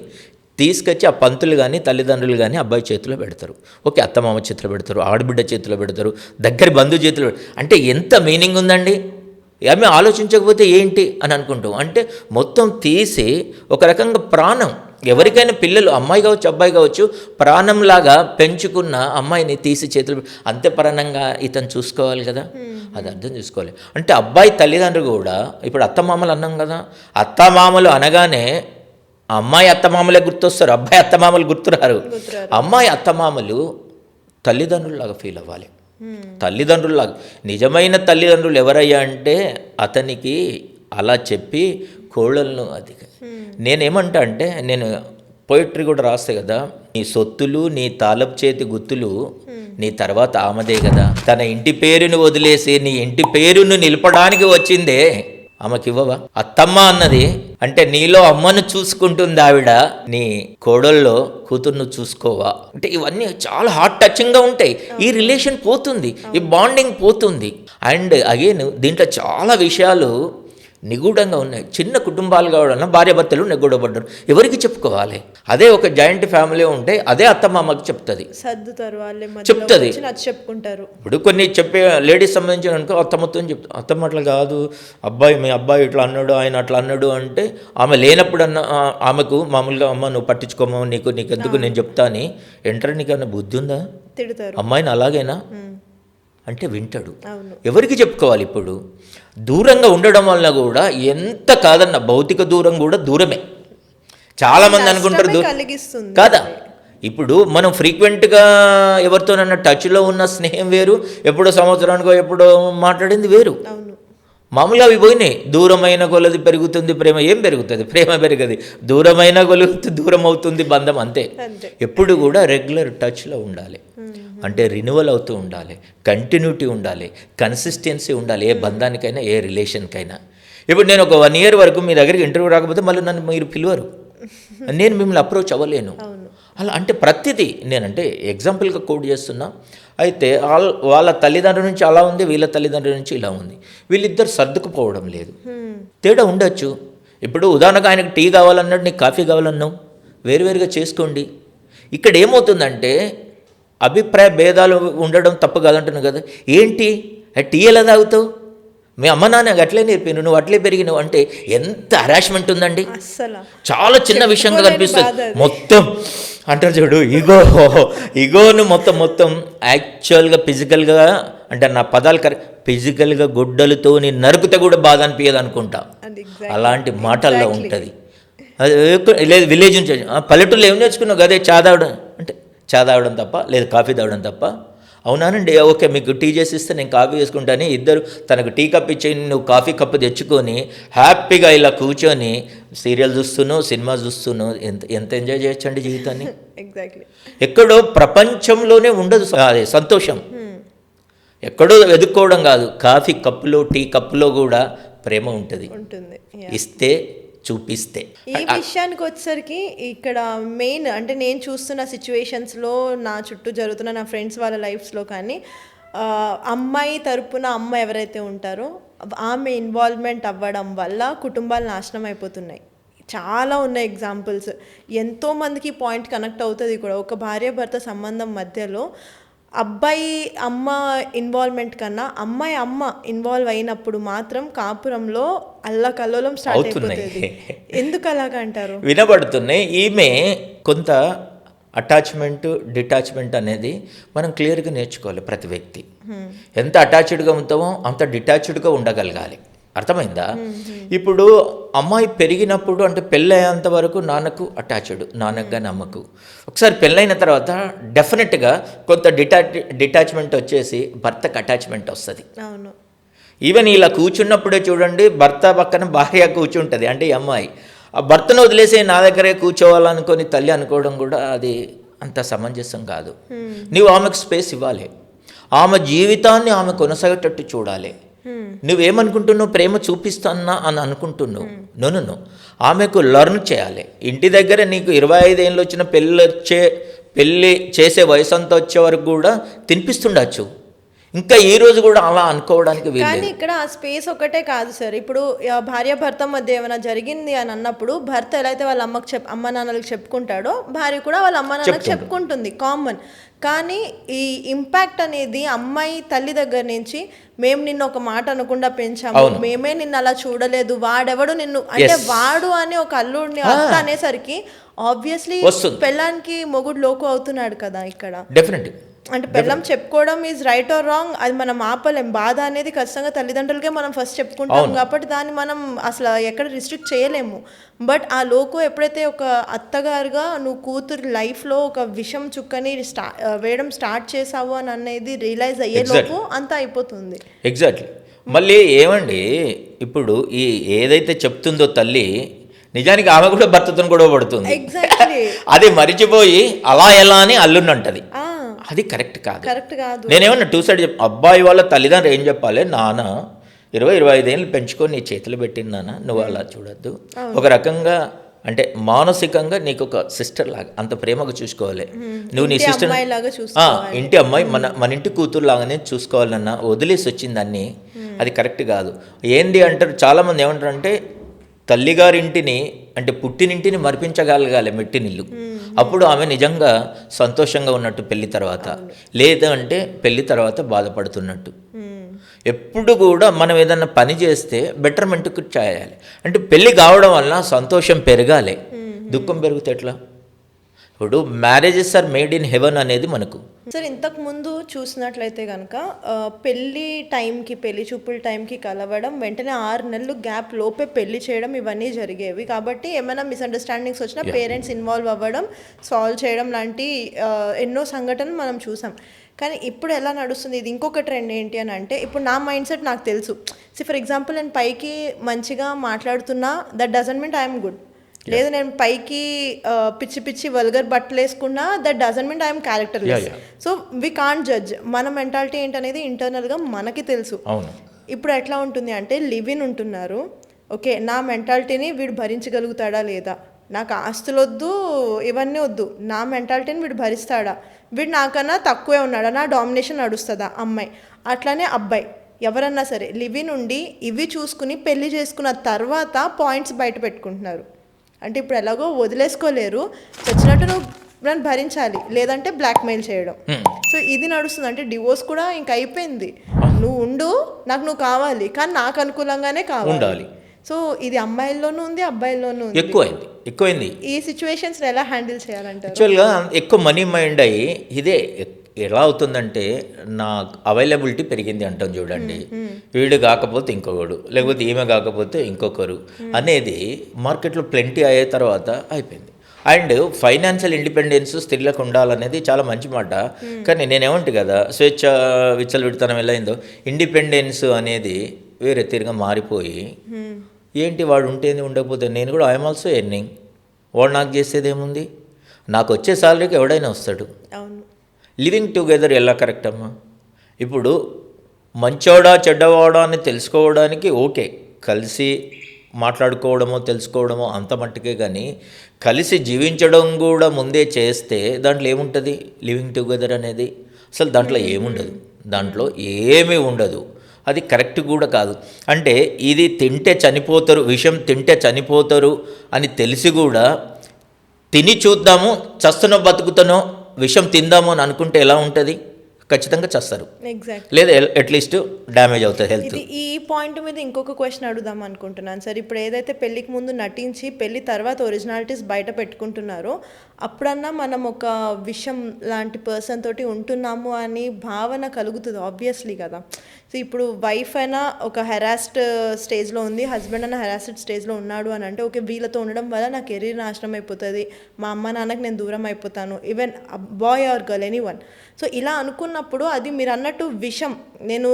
తీసుకొచ్చి ఆ పంతులు కానీ తల్లిదండ్రులు కానీ అబ్బాయి చేతిలో పెడతారు. ఓకే, అత్తమామ చేతిలో పెడతారు, ఆడబిడ్డ చేతిలో పెడతారు, దగ్గర బంధువు చేతిలో అంటే ఎంత మీనింగ్ ఉందండి. ఏమీ ఆలోచించకపోతే ఏంటి అని అనుకుంటాం. అంటే మొత్తం తీసి ఒక రకంగా ప్రాణం, ఎవరికైనా పిల్లలు అమ్మాయి కావచ్చు అబ్బాయి కావచ్చు, ప్రాణంలాగా పెంచుకున్న అమ్మాయిని తీసి చేతులు అంతే ప్రాణంగా ఇతను చూసుకోవాలి కదా, అది అర్థం చేసుకోవాలి. అంటే అబ్బాయి తల్లిదండ్రులు కూడా ఇప్పుడు అత్తమామలు అన్నాం కదా, అత్తమామలు అనగానే అమ్మాయి అత్తమామలే గుర్తొస్తారు, అబ్బాయి అత్తమామలు గుర్తురారు. అమ్మాయి అత్తమామలు తల్లిదండ్రుల్లాగా ఫీల్ అవ్వాలి, తల్లిదండ్రుల్లాగా. నిజమైన తల్లిదండ్రులు ఎవరయ్యా అంటే, అతనికి అలా చెప్పి కోళ్ళను అది. నేనేమంటా అంటే, నేను పోయిటరీ కూడా రాస్తే కదా, నీ సొత్తులు నీ తాళపు చేతి గుర్తులు నీ తర్వాత ఆమెదే కదా, తన ఇంటి పేరును వదిలేసి నీ ఇంటి పేరును నిలపడానికి వచ్చిందే ఆమెకి ఇవ్వవా? అత్తమ్మ అన్నది అంటే నీలో అమ్మను చూసుకుంటుంది ఆవిడ, నీ కోడల్లో కూతుర్ను చూసుకోవా అంటే, ఇవన్నీ చాలా హార్ట్ టచింగ్గా ఉంటాయి. ఈ రిలేషన్ పోతుంది, ఈ బాండింగ్ పోతుంది. అండ్ అగైన్ దీంట్లో చాలా విషయాలు నిగూఢంగా ఉన్నాయి. చిన్న కుటుంబాలు కావడం, భార్యాభర్తలు నిగూఢపడ్డారు, ఎవరికి చెప్పుకోవాలి? అదే ఒక జాయింట్ ఫ్యామిలీ ఉంటే అదే అత్తమామకి చెప్తుంది, చెప్తుంది, చెప్పుకుంటారు. ఇప్పుడు కొన్ని చెప్పే లేడీస్ సంబంధించిన అనుకో, అత్తమ్మతో చెప్తా, అత్తమ్మ అట్లా కాదు, మీ అబ్బాయి ఇట్లా అన్నాడు, ఆయన అట్లా అన్నాడు అంటే, ఆమె లేనప్పుడు ఆమెకు మామూలుగా అమ్మ నువ్వు పట్టించుకోమా, నీకెందుకు నేను చెప్తా అని ఎంటర్. నీకన్నా బుద్ధి ఉందా? అమ్మాయిని అలాగేనా అంటే వింటాడు. ఎవరికి చెప్పుకోవాలి? ఇప్పుడు దూరంగా ఉండడం వల్ల కూడా ఎంత కాదన్న భౌతిక దూరం కూడా దూరమే. చాలామంది అనుకుంటారు కాదా. ఇప్పుడు మనం ఫ్రీక్వెంట్గా ఎవరితోనన్నా టచ్లో ఉన్న స్నేహం వేరు, ఎప్పుడో సంవత్సరానికో ఎప్పుడో మాట్లాడింది వేరు. మామూలుగా అవి పోయినాయి. దూరమైన కొలది పెరుగుతుంది ప్రేమ, ఏం పెరుగుతుంది? ప్రేమ పెరగదు. దూరమైన కొలది దూరం అవుతుంది బంధం, అంతే. ఎప్పుడు కూడా రెగ్యులర్ టచ్లో ఉండాలి, అంటే రిన్యువల్ అవుతూ ఉండాలి, కంటిన్యూటీ ఉండాలి, కన్సిస్టెన్సీ ఉండాలి, ఏ బంధానికైనా ఏ రిలేషన్కైనా. ఇప్పుడు నేను ఒక 1 year వరకు మీ దగ్గరికి ఇంటర్వ్యూ రాకపోతే మళ్ళీ నన్ను మీరు పిలువరు, నేను మిమ్మల్ని అప్రోచ్ అవ్వలేను. అలా అంటే ప్రతిదీ నేనంటే ఎగ్జాంపుల్గా కోట్ చేస్తున్నా. అయితే వాళ్ళ తల్లిదండ్రుల నుంచి అలా ఉంది, వీళ్ళ తల్లిదండ్రుల నుంచి ఇలా ఉంది. వీళ్ళిద్దరు సర్దుకుపోవడం లేదు, తేడా ఉండొచ్చు. ఇప్పుడు ఉదాహరణకు ఆయనకు టీ కావాలన్నాడు, నీకు కాఫీ కావాలన్నావు, వేరువేరుగా చేసుకోండి. ఇక్కడ ఏమవుతుందంటే అభిప్రాయ భేదాలు ఉండడం తప్పు కాదంటున్నాను కదా. ఏంటి టీ ఎలా తాగుతావు, మీ అమ్మ నాన్న అట్లే నేర్పిను, నువ్వు అట్లే పెరిగినావు అంటే ఎంత హరాస్మెంట్ ఉందండి. అస్సలు చాలా చిన్న విషయంగా చెప్పుకోలేని కనిపిస్తుంది. బాధ అది. మొత్తం అంటారు చూడు, ఈగోను మొత్తం యాక్చువల్గా ఫిజికల్గా అంటే నా పదాలు కరెక్ట్, ఫిజికల్గా గుడ్డలతో నేను నరుకుతే కూడా బాధ అనిపించదు అనుకుంటా. అది exactly. అలాంటి మాటల్లో Exactly. ఉంటుంది. అది లేదు విలేజ్ నుంచి పల్లెటూరులో ఏం నేర్చుకున్నావు అదే చా తాగడం అంటే చా తాగడం తప్ప, లేదు కాఫీ తాగడం తప్ప. అవునానండి, ఓకే మీకు టీ చేసి ఇస్తే నేను కాఫీ చేసుకుంటాను. ఇద్దరు తనకు టీ కప్ ఇచ్చి నువ్వు కాఫీ కప్పు తెచ్చుకొని హ్యాపీగా ఇలా కూర్చొని సీరియల్ చూస్తున్నావు, సినిమా చూస్తున్నావు, ఎంత ఎంజాయ్ చేయొచ్చండి జీవితాన్ని. ఎగ్జాక్ట్లీ. ఎక్కడో ప్రపంచంలోనే ఉండదు అదే సంతోషం. ఎక్కడో వెతుక్కోవడం కాదు, కాఫీ కప్పులో టీ కప్పులో కూడా ప్రేమ ఉంటుంది. Yeah. ఇస్తే చూపిస్తే. ఈ విషయానికి వచ్చేసరికి ఇక్కడ మెయిన్ అంటే నేను చూస్తున్న సిచ్యువేషన్స్లో నా చుట్టూ జరుగుతున్న నా ఫ్రెండ్స్ వాళ్ళ లైఫ్స్లో కానీ అమ్మాయి తరపున అమ్మ ఎవరైతే ఉంటారో ఆమె ఇన్వాల్వ్మెంట్ అవ్వడం వల్ల కుటుంబాలు నాశనం అయిపోతున్నాయి. చాలా ఉన్నాయి ఎగ్జాంపుల్స్. ఎంతోమందికి పాయింట్ కనెక్ట్ అవుతుంది కూడా. ఒక భార్యాభర్త సంబంధం మధ్యలో అబ్బాయి అమ్మ ఇన్వాల్వ్మెంట్ కన్నా అమ్మాయి అమ్మ ఇన్వాల్వ్ అయినప్పుడు మాత్రం కాపురంలో అల్లకల్లోలం స్టార్ట్ అయిపోతుంది. ఎందుకు అలాగ అంటారు? వినబడుతున్నాయి. ఈమె కొంత అటాచ్మెంట్ డిటాచ్మెంట్ అనేది మనం క్లియర్గా నేర్చుకోవాలి. ప్రతి వ్యక్తి ఎంత అటాచ్డ్గా ఉంటామో అంత డిటాచ్డ్గా ఉండగలగాలి. అర్థమైందా? ఇప్పుడు అమ్మాయి పెరిగినప్పుడు అంటే పెళ్ళయ్యేంత వరకు నాన్నకు అటాచ్డ్, నాన్నకు కానీ అమ్మకు. ఒకసారి పెళ్ళైన తర్వాత డెఫినెట్గా కొంత డిటాచ్మెంట్ వచ్చేసి భర్తకు అటాచ్మెంట్ వస్తుంది. అవును. ఈవెన్ ఇలా కూర్చున్నప్పుడే చూడండి, భర్త పక్కన భార్య కూర్చుంటుంది. అంటే ఈ అమ్మాయి ఆ భర్తను వదిలేసి నా దగ్గరే కూర్చోవాలనుకొని తల్లి అనుకోవడం కూడా అది అంత సమంజసం కాదు. నువ్వు ఆమెకు స్పేస్ ఇవ్వాలి, ఆమె జీవితాన్ని ఆమె కొనసాగేటట్టు చూడాలి. నువ్వేమనుకుంటున్నావు, ప్రేమ చూపిస్తానా అని అనుకుంటున్నావు. నన్ను ఆమెకు లర్న్ చేయాలి. ఇంటి దగ్గర నీకు 25 ఏళ్ళు వచ్చిన పెళ్ళి చేసే వయసు అంతా వచ్చే వరకు కూడా తినిపిస్తుండొచ్చు. ఇంకా ఈ రోజు కూడా అలా అనుకోవడానికి వీలు. కానీ ఇక్కడ ఆ స్పేస్ ఒకటే కాదు సార్. ఇప్పుడు భార్య భర్త మధ్య ఏమైనా జరిగింది అని అన్నప్పుడు భర్త ఎలా అయితే వాళ్ళ అమ్మ నాన్నలకు చెప్పుకుంటాడో భార్య కూడా వాళ్ళ అమ్మ నాన్నలకు చెప్పుకుంటుంది, కామన్. కానీ ఈ ఇంపాక్ట్ అనేది అమ్మాయి తల్లి దగ్గర నుంచి మేము నిన్ను ఒక మాట అనకుండా పెంచాము, మేమే నిన్ను అలా చూడలేదు, వాడెవడు నిన్ను అంటే వాడు అని ఒక అల్లుడిని అత్త అనేసరికి ఆబ్వియస్లీ పెళ్ళానికి మొగుడు లోకు అవుతున్నాడు కదా ఇక్కడ. డెఫినెట్లీ అంటే పెళ్ళం చెప్పుకోవడం ఈజ్ రైట్ ఆర్ రాంగ్ అది మనం ఆపలేం. బాధ అనేది ఖచ్చితంగా తల్లిదండ్రులకే మనం ఫస్ట్ చెప్పుకుంటాం కాబట్టి దాన్ని మనం అసలు ఎక్కడ రిస్ట్రిక్ట్ చేయలేము. బట్ ఆ లోకు ఎప్పుడైతే ఒక అత్తగారుగా నువ్వు కూతురు లైఫ్లో ఒక విషం చుక్కని వేయడం స్టార్ట్ చేసావు అని అనేది రియలైజ్ అయ్యే లోపు అంతా అయిపోతుంది. ఎగ్జాక్ట్లీ. మళ్ళీ ఏమండి, ఇప్పుడు ఈ ఏదైతే చెప్తుందో తల్లి నిజానికి ఆమె కూడా భర్తతో గొడవ పడుతుంది. ఎగ్జాక్ట్లీ. అది మరిచిపోయి అలా ఎలా అని అల్లుండంటది. అది కరెక్ట్ కాదు. నేనేమన్నా టూ సైడ్ అబ్బాయి వాళ్ళ తల్లిదండ్రులు ఏం చెప్పాలి, నాన్న 20-25 ఏళ్ళు పెంచుకొని నీ చేతులు పెట్టింది నాన్న, నువ్వు అలా చూడొద్దు. ఒక రకంగా అంటే మానసికంగా నీకు ఒక సిస్టర్ లాగా అంత ప్రేమగా చూసుకోవాలి. నువ్వు నీ సిస్టర్ ఇంటి అమ్మాయి మన ఇంటి కూతురు లాగానే చూసుకోవాలన్నా వదిలేసి వచ్చిందాన్ని అది కరెక్ట్ కాదు. ఏంది అంటారు చాలామంది, ఏమంటారు అంటే తల్లిగారింటిని అంటే పుట్టినింటిని మరిపించగలగాలి మెట్టినిల్లు. అప్పుడు ఆమె నిజంగా సంతోషంగా ఉన్నట్టు పెళ్లి తర్వాత, లేదంటే పెళ్లి తర్వాత బాధపడుతున్నట్టు. ఎప్పుడు కూడా మనం ఏదన్నా పని చేస్తే బెటర్మెంట్కు చేయాలి. అంటే పెళ్ళి కావడం వల్ల సంతోషం పెరగాలి, దుఃఖం పెరిగితే ఎట్లా? ఇప్పుడు marriages are made in heaven అనేది మనకు. సార్ ఇంతకు ముందు చూసినట్లయితే కనుక పెళ్లి టైంకి పెళ్లి చూపుల టైంకి కలవడం, వెంటనే 6 నెలలు గ్యాప్ లోపే పెళ్లి చేయడం ఇవన్నీ జరిగేవి. కాబట్టి ఏమైనా మిస్అండర్స్టాండింగ్స్ వచ్చినా పేరెంట్స్ ఇన్వాల్వ్ అవ్వడం, సాల్వ్ చేయడం లాంటి ఎన్నో సంఘటనలు మనం చూసాం. కానీ ఇప్పుడు ఎలా నడుస్తుంది ఇది? ఇంకొక ట్రెండ్ ఏంటి అని అంటే, ఇప్పుడు నా మైండ్ సెట్ నాకు తెలుసు. ఫర్ ఎగ్జాంపుల్ నేను పైకి మంచిగా మాట్లాడుతున్నా, that doesn't mean I'm good. లేదు నేను పైకి పిచ్చి వల్గర్ బట్టలు వేసుకున్నా, that doesn't mean I'm characterless. So we can't judge. మన మెంటాలిటీ ఏంటనేది ఇంటర్నల్గా మనకి తెలుసు. ఇప్పుడు ఎట్లా ఉంటుంది అంటే, లివ్ ఇన్ ఉంటున్నారు, ఓకే నా మెంటాలిటీని వీడు భరించగలుగుతాడా లేదా, నాకు ఆస్తులు వద్దు ఇవన్నీ వద్దు, నా మెంటాలిటీని వీడు భరిస్తాడా, వీడు నాకన్నా తక్కువే ఉన్నాడా, నా డామినేషన్ నడుస్తుందా అమ్మాయి. అట్లానే అబ్బాయి ఎవరన్నా సరే లివ్ ఇన్ ఉండి ఇవి చూసుకుని పెళ్లి చేసుకున్న తర్వాత పాయింట్స్ బయట పెట్టుకుంటున్నారు. అంటే ఇప్పుడు ఎలాగో వదిలేసుకోలేరు, వచ్చినట్టు నువ్వు నన్ను భరించాలి, లేదంటే బ్లాక్మెయిల్ చేయడం. సో ఇది నడుస్తుంది. అంటే డివోర్స్ కూడా ఇంక అయిపోయింది. నువ్వు ఉండు, నాకు నువ్వు కావాలి, కానీ నాకు అనుకూలంగానే కావాలి ఉండాలి. సో ఇది అమ్మాయిల్లోనూ ఉంది, అబ్బాయిల్లోనూ ఉంది. ఎక్కువైంది. ఈ సిచ్యువేషన్స్ ఎలా హ్యాండిల్ చేయాలంటారు? యాక్చువల్గా ఎక్కువ మనీ మైండ్ అయ్యి ఇదే ఎలా అవుతుందంటే నా అవైలబిలిటీ పెరిగింది అంటాం చూడండి, వీడు కాకపోతే ఇంకొకడు, లేకపోతే ఈమె కాకపోతే ఇంకొకరు అనేది మార్కెట్లో ప్లెంటీ అయ్యే తర్వాత అయిపోయింది. అండ్ ఫైనాన్షియల్ ఇండిపెండెన్స్ స్త్రీలకు ఉండాలనేది చాలా మంచి మాట, కానీ నేనేమంటే కదా స్వేచ్ఛ విచ్చలవిడితనం ఎలా అయిందో ఇండిపెండెన్స్ అనేది వేరే తీరుగా మారిపోయి ఏంటి వాడు ఉంటేనే ఉండకపోతే నేను కూడా ఐఎమ్ ఆల్సో ఎర్నింగ్, వాడు నాకు చేసేది ఏముంది, నాకు వచ్చే సాలరీకి ఎవడైనా వస్తాడు. అవును. లివింగ్ టుగెదర్ ఎలా కరెక్ట్ అమ్మా? ఇప్పుడు మంచోడా చెడ్డవాడా అని తెలుసుకోవడానికి ఓకే, కలిసి మాట్లాడుకోవడమో తెలుసుకోవడమో అంత మట్టుకే, కానీ కలిసి జీవించడం కూడా ముందే చేస్తే దాంట్లో ఏముంటుంది? లివింగ్ టుగెదర్ అనేది అసలు దాంట్లో ఏముండదు, దాంట్లో ఏమీ ఉండదు. అది కరెక్ట్ కూడా కాదు. అంటే ఇది తింటే చనిపోతారు, విషం తింటే చనిపోతారు అని తెలిసి కూడా తిని చూద్దాము, చస్తునో బతుకుతానో విషం తిందాము అని అనుకుంటే ఎలా ఉంటుంది? ఖచ్చితంగా చేస్తారు, లేదా అట్లీస్ట్ డ్యామేజ్ అవుతుంది హెల్త్. ఈ పాయింట్ మీద ఇంకొక క్వశ్చన్ అడుగుదాం అనుకుంటున్నాను సార్. ఇప్పుడు ఏదైతే పెళ్ళికి ముందు నటించి పెళ్ళి తర్వాత ఒరిజినాలిటీస్ బయట పెట్టుకుంటున్నారో, అప్పుడన్నా మనం ఒక విషయం లాంటి పర్సన్ తోటి ఉంటున్నాము అని భావన కలుగుతుంది ఆబ్వియస్లీ కదా. సో ఇప్పుడు వైఫ్ అయినా ఒక హెరాస్డ్ స్టేజ్లో ఉంది, హస్బెండ్ అయినా హెరాస్డ్ స్టేజ్లో ఉన్నాడు అని అంటే ఓకే, వీళ్ళతో ఉండడం వల్ల నా కెరీర్ నాశనం అయిపోతుంది, మా అమ్మ నాన్నకి నేను దూరం అయిపోతాను, even boy or girl anyone. So ఇలా అనుకున్నప్పుడు అది మీరు అన్నట్టు విషం, నేను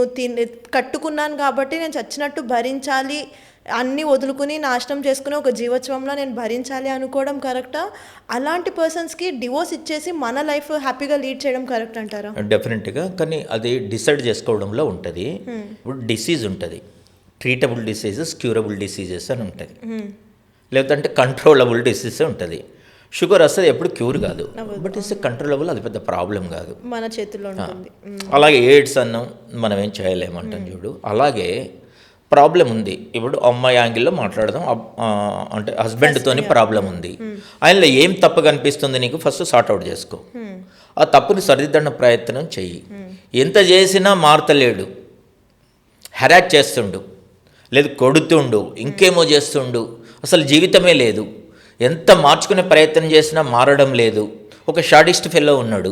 కట్టుకున్నాను కాబట్టి నేను చచ్చినట్టు భరించాలి, అన్నీ వదులుకుని నాశనం చేసుకుని ఒక జీవోత్సవంలో నేను భరించాలి అనుకోవడం కరెక్టా? అలాంటి పర్సన్స్కి డివోర్స్ ఇచ్చేసి మన లైఫ్ హ్యాపీగా లీడ్ చేయడం కరెక్ట్ అంటారా? డెఫినెట్గా, కానీ అది డిసైడ్ చేసుకోవడంలో ఉంటుంది. ఇప్పుడు డిసీజ్ ఉంటుంది, ట్రీటబుల్ డిసీజెస్, క్యూరబుల్ డిసీజెస్ అని ఉంటుంది, లేదంటే కంట్రోలబుల్ డిసీజ్ ఉంటుంది. షుగర్ వస్తుంది ఎప్పుడు క్యూర్ కాదు, బట్ ఇట్స్ కంట్రోలబుల్, అది పెద్ద ప్రాబ్లం కాదు, మన చేతుల్లో ఉంటుంది. అలాగే ఎయిడ్స్ అన్నాం, మనం ఏం చేయలేమంటాం చూడు, అలాగే ప్రాబ్లం ఉంది. ఇప్పుడు అమ్మాయి యాంగిల్లో మాట్లాడదాం, అంటే హస్బెండ్తోని ప్రాబ్లం ఉంది, ఆయనలో ఏం తప్పు కనిపిస్తుంది నీకు, ఫస్ట్ సార్ట్అవుట్ చేసుకో, ఆ తప్పుని సరిదిద్దన్న ప్రయత్నం చెయ్యి. ఎంత చేసినా మారతలేడు, హెరాస్ చేస్తుండు, లేదు కొడుతుండు, ఇంకేమో చేస్తుండు, అసలు జీవితమే లేదు, ఎంత మార్చుకునే ప్రయత్నం చేసినా మారడం లేదు, ఒక షాడిస్ట్ ఫెల్లో ఉన్నాడు,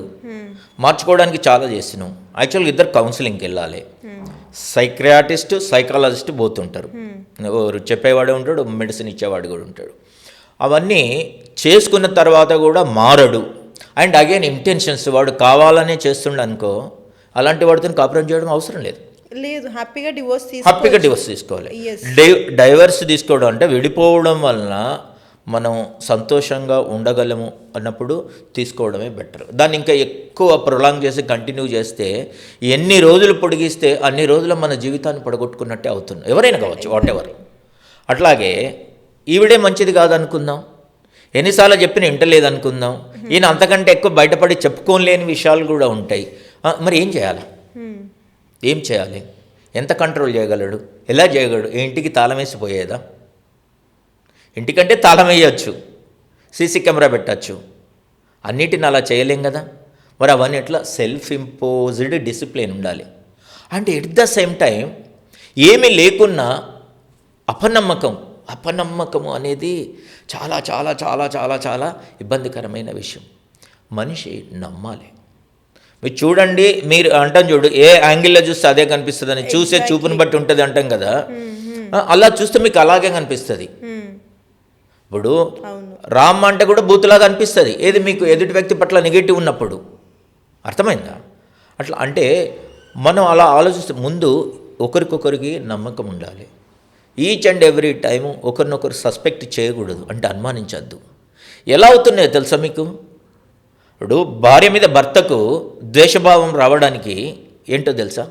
మార్చుకోవడానికి చాలా చేసినాం. యాక్చువల్గా ఇద్దరు కౌన్సిలింగ్కి వెళ్ళాలి, సైక్రియాటిస్ట్ సైకాలజిస్ట్ పోతుంటారు, చెప్పేవాడే ఉంటాడు, మెడిసిన్ ఇచ్చేవాడు కూడా ఉంటాడు. అవన్నీ చేసుకున్న తర్వాత కూడా మారడు, అండ్ అగైన్ ఇంటెన్షన్స్ వాడు కావాలనే చేస్తుండ అనుకో, అలాంటి వాడితో కాపురం చేయడం అవసరం లేదు, హ్యాపీగా డివోర్స్ తీసుకోవాలి. డైవర్స్ తీసుకోవడం అంటే విడిపోవడం వలన మనం సంతోషంగా ఉండగలము అన్నప్పుడు తీసుకోవడమే బెటర్. దాన్ని ఇంకా ఎక్కువ ప్రొలాంగ్ చేసి కంటిన్యూ చేస్తే ఎన్ని రోజులు పొడిగిస్తే అన్ని రోజులు మన జీవితాన్ని పొడగొట్టుకున్నట్టే అవుతుంది, ఎవరైనా కావచ్చు, వాట్ ఎవర్. అట్లాగే ఈవిడే మంచిది కాదనుకుందాం, ఎన్నిసార్లు చెప్పినా వింటలేదు అనుకుందాం, ఈయన అంతకంటే ఎక్కువ బయటపడి చెప్పుకోలేని విషయాలు కూడా ఉంటాయి. మరి ఏం చేయాలి? ఎంత కంట్రోల్ చేయగలడు, ఎలా చేయగలడు? ఇంటికి తాళం వేసిపోయేదా? ఇంటికంటే తాళం వేయచ్చు, సీసీ కెమెరా పెట్టచ్చు, అన్నిటిని అలా చేయలేం కదా. మరి అవన్నీ ఎట్లా? సెల్ఫ్ ఇంపోజ్డ్ డిసిప్లిన్ ఉండాలి. అంటే ఎట్ ద సేమ్ టైం ఏమీ లేకున్నా అపనమ్మకము అనేది చాలా చాలా చాలా చాలా చాలా ఇబ్బందికరమైన విషయం. మనిషి నమ్మాలి. మీరు చూడండి, మీరు అంటాం చూడు, ఏ యాంగిల్లో చూస్తే అదే కనిపిస్తుంది అని, చూసే చూపుని బట్టి ఉంటుంది అంటాం కదా, అలా చూస్తే మీకు అలాగే కనిపిస్తుంది. ఇప్పుడు రామ్ అంటే కూడా బూతులాగా అనిపిస్తుంది, ఏది మీకు ఎదుటి వ్యక్తి పట్ల నెగిటివ్ ఉన్నప్పుడు, అర్థమైందా? అట్లా అంటే మనం అలా ఆలోచిస్తే ముందు ఒకరికొకరికి నమ్మకం ఉండాలి. ఈచ్ అండ్ ఎవ్రీ టైము ఒకరినొకరు సస్పెక్ట్ చేయకూడదు, అంటే అనుమానించద్దు. ఎలా అవుతున్నాయో తెలుసా మీకు? ఇప్పుడు భార్య మీద భర్తకు ద్వేషభావం రావడానికి ఏంటో తెలుసా?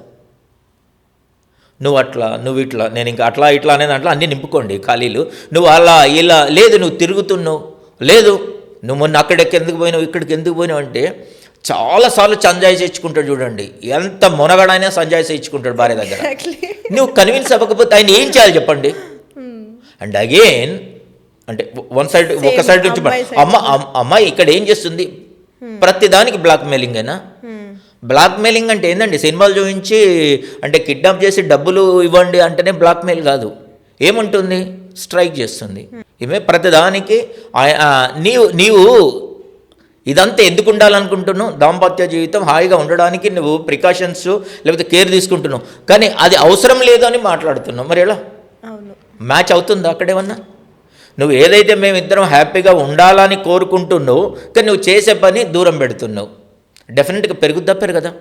నువ్వు ఇట్లా, నేను ఇంకా అట్లా ఇట్లా అనేది అట్లా అన్నీ నింపుకోండి ఖాళీలు. నువ్వు అలా ఇలా లేదు, నువ్వు తిరుగుతున్నావు, లేదు నువ్వు మొన్న అక్కడికి ఎందుకు పోయినావు, ఇక్కడికి ఎందుకు పోయినావు అంటే చాలాసార్లు సంజాయిషి ఇచ్చుకుంటాడు. చూడండి, ఎంత మొనగడైనా సంజాయిషి ఇచ్చుకుంటాడు భార్య దగ్గర. నువ్వు కన్విన్స్ అవ్వకపోతే ఆయన ఏం చేయాలి చెప్పండి? అండ్ అగైన్ అంటే ఒక సైడ్ నుంచి అమ్మాయి ఇక్కడ ఏం చేస్తుంది? ప్రతిదానికి బ్లాక్ మెయిలింగ్ అయినా, బ్లాక్మెయిలింగ్ అంటే ఏందండి? సినిమాలు చూపించి అంటే కిడ్నాప్ చేసి డబ్బులు ఇవ్వండి అంటేనే బ్లాక్మెయిల్ కాదు. ఏముంటుంది? స్ట్రైక్ చేస్తుంది. ఈమె ప్రతిదానికి నీవు ఇదంతా ఎందుకు ఉండాలనుకుంటున్నావు? దాంపత్య జీవితం హాయిగా ఉండడానికి నువ్వు ప్రికాషన్స్ లేకపోతే కేర్ తీసుకుంటున్నావు, కానీ అది అవసరం లేదు అని మాట్లాడుతున్నావు. మరి ఎలా మ్యాచ్ అవుతుందా అక్కడేమన్నా? నువ్వు ఏదైతే మేమిద్దరం హ్యాపీగా ఉండాలని కోరుకుంటున్నావు, కానీ నువ్వు చేసే పని దూరం పెడుతున్నావు. డెఫినెట్గా పెరగదా?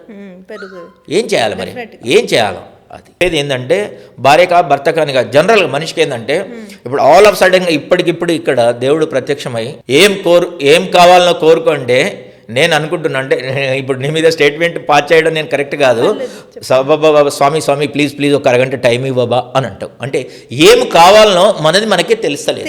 ఏం చేయాలి మరి? ఏం చేయాలి? అది ఏది ఏంటంటే భార్య భర్త కానీ జనరల్గా మనిషికి ఏంటంటే ఇప్పుడు ఆల్ ఆఫ్ సడన్గా ఇప్పటికిప్పుడు ఇక్కడ దేవుడు ప్రత్యక్షమై ఏం కావాలనో కోరుకుంటే నేను అనుకుంటున్నా, అంటే ఇప్పుడు నీ మీద స్టేట్మెంట్ పాస్ చేయడం నేను కరెక్ట్ కాదు. స్వామి ప్లీజ్ ఒక అరగంట టైం ఇవ్వబా అని అంటావు. అంటే ఏం కావాలనో మనది మనకే తెలుస్తలేదు.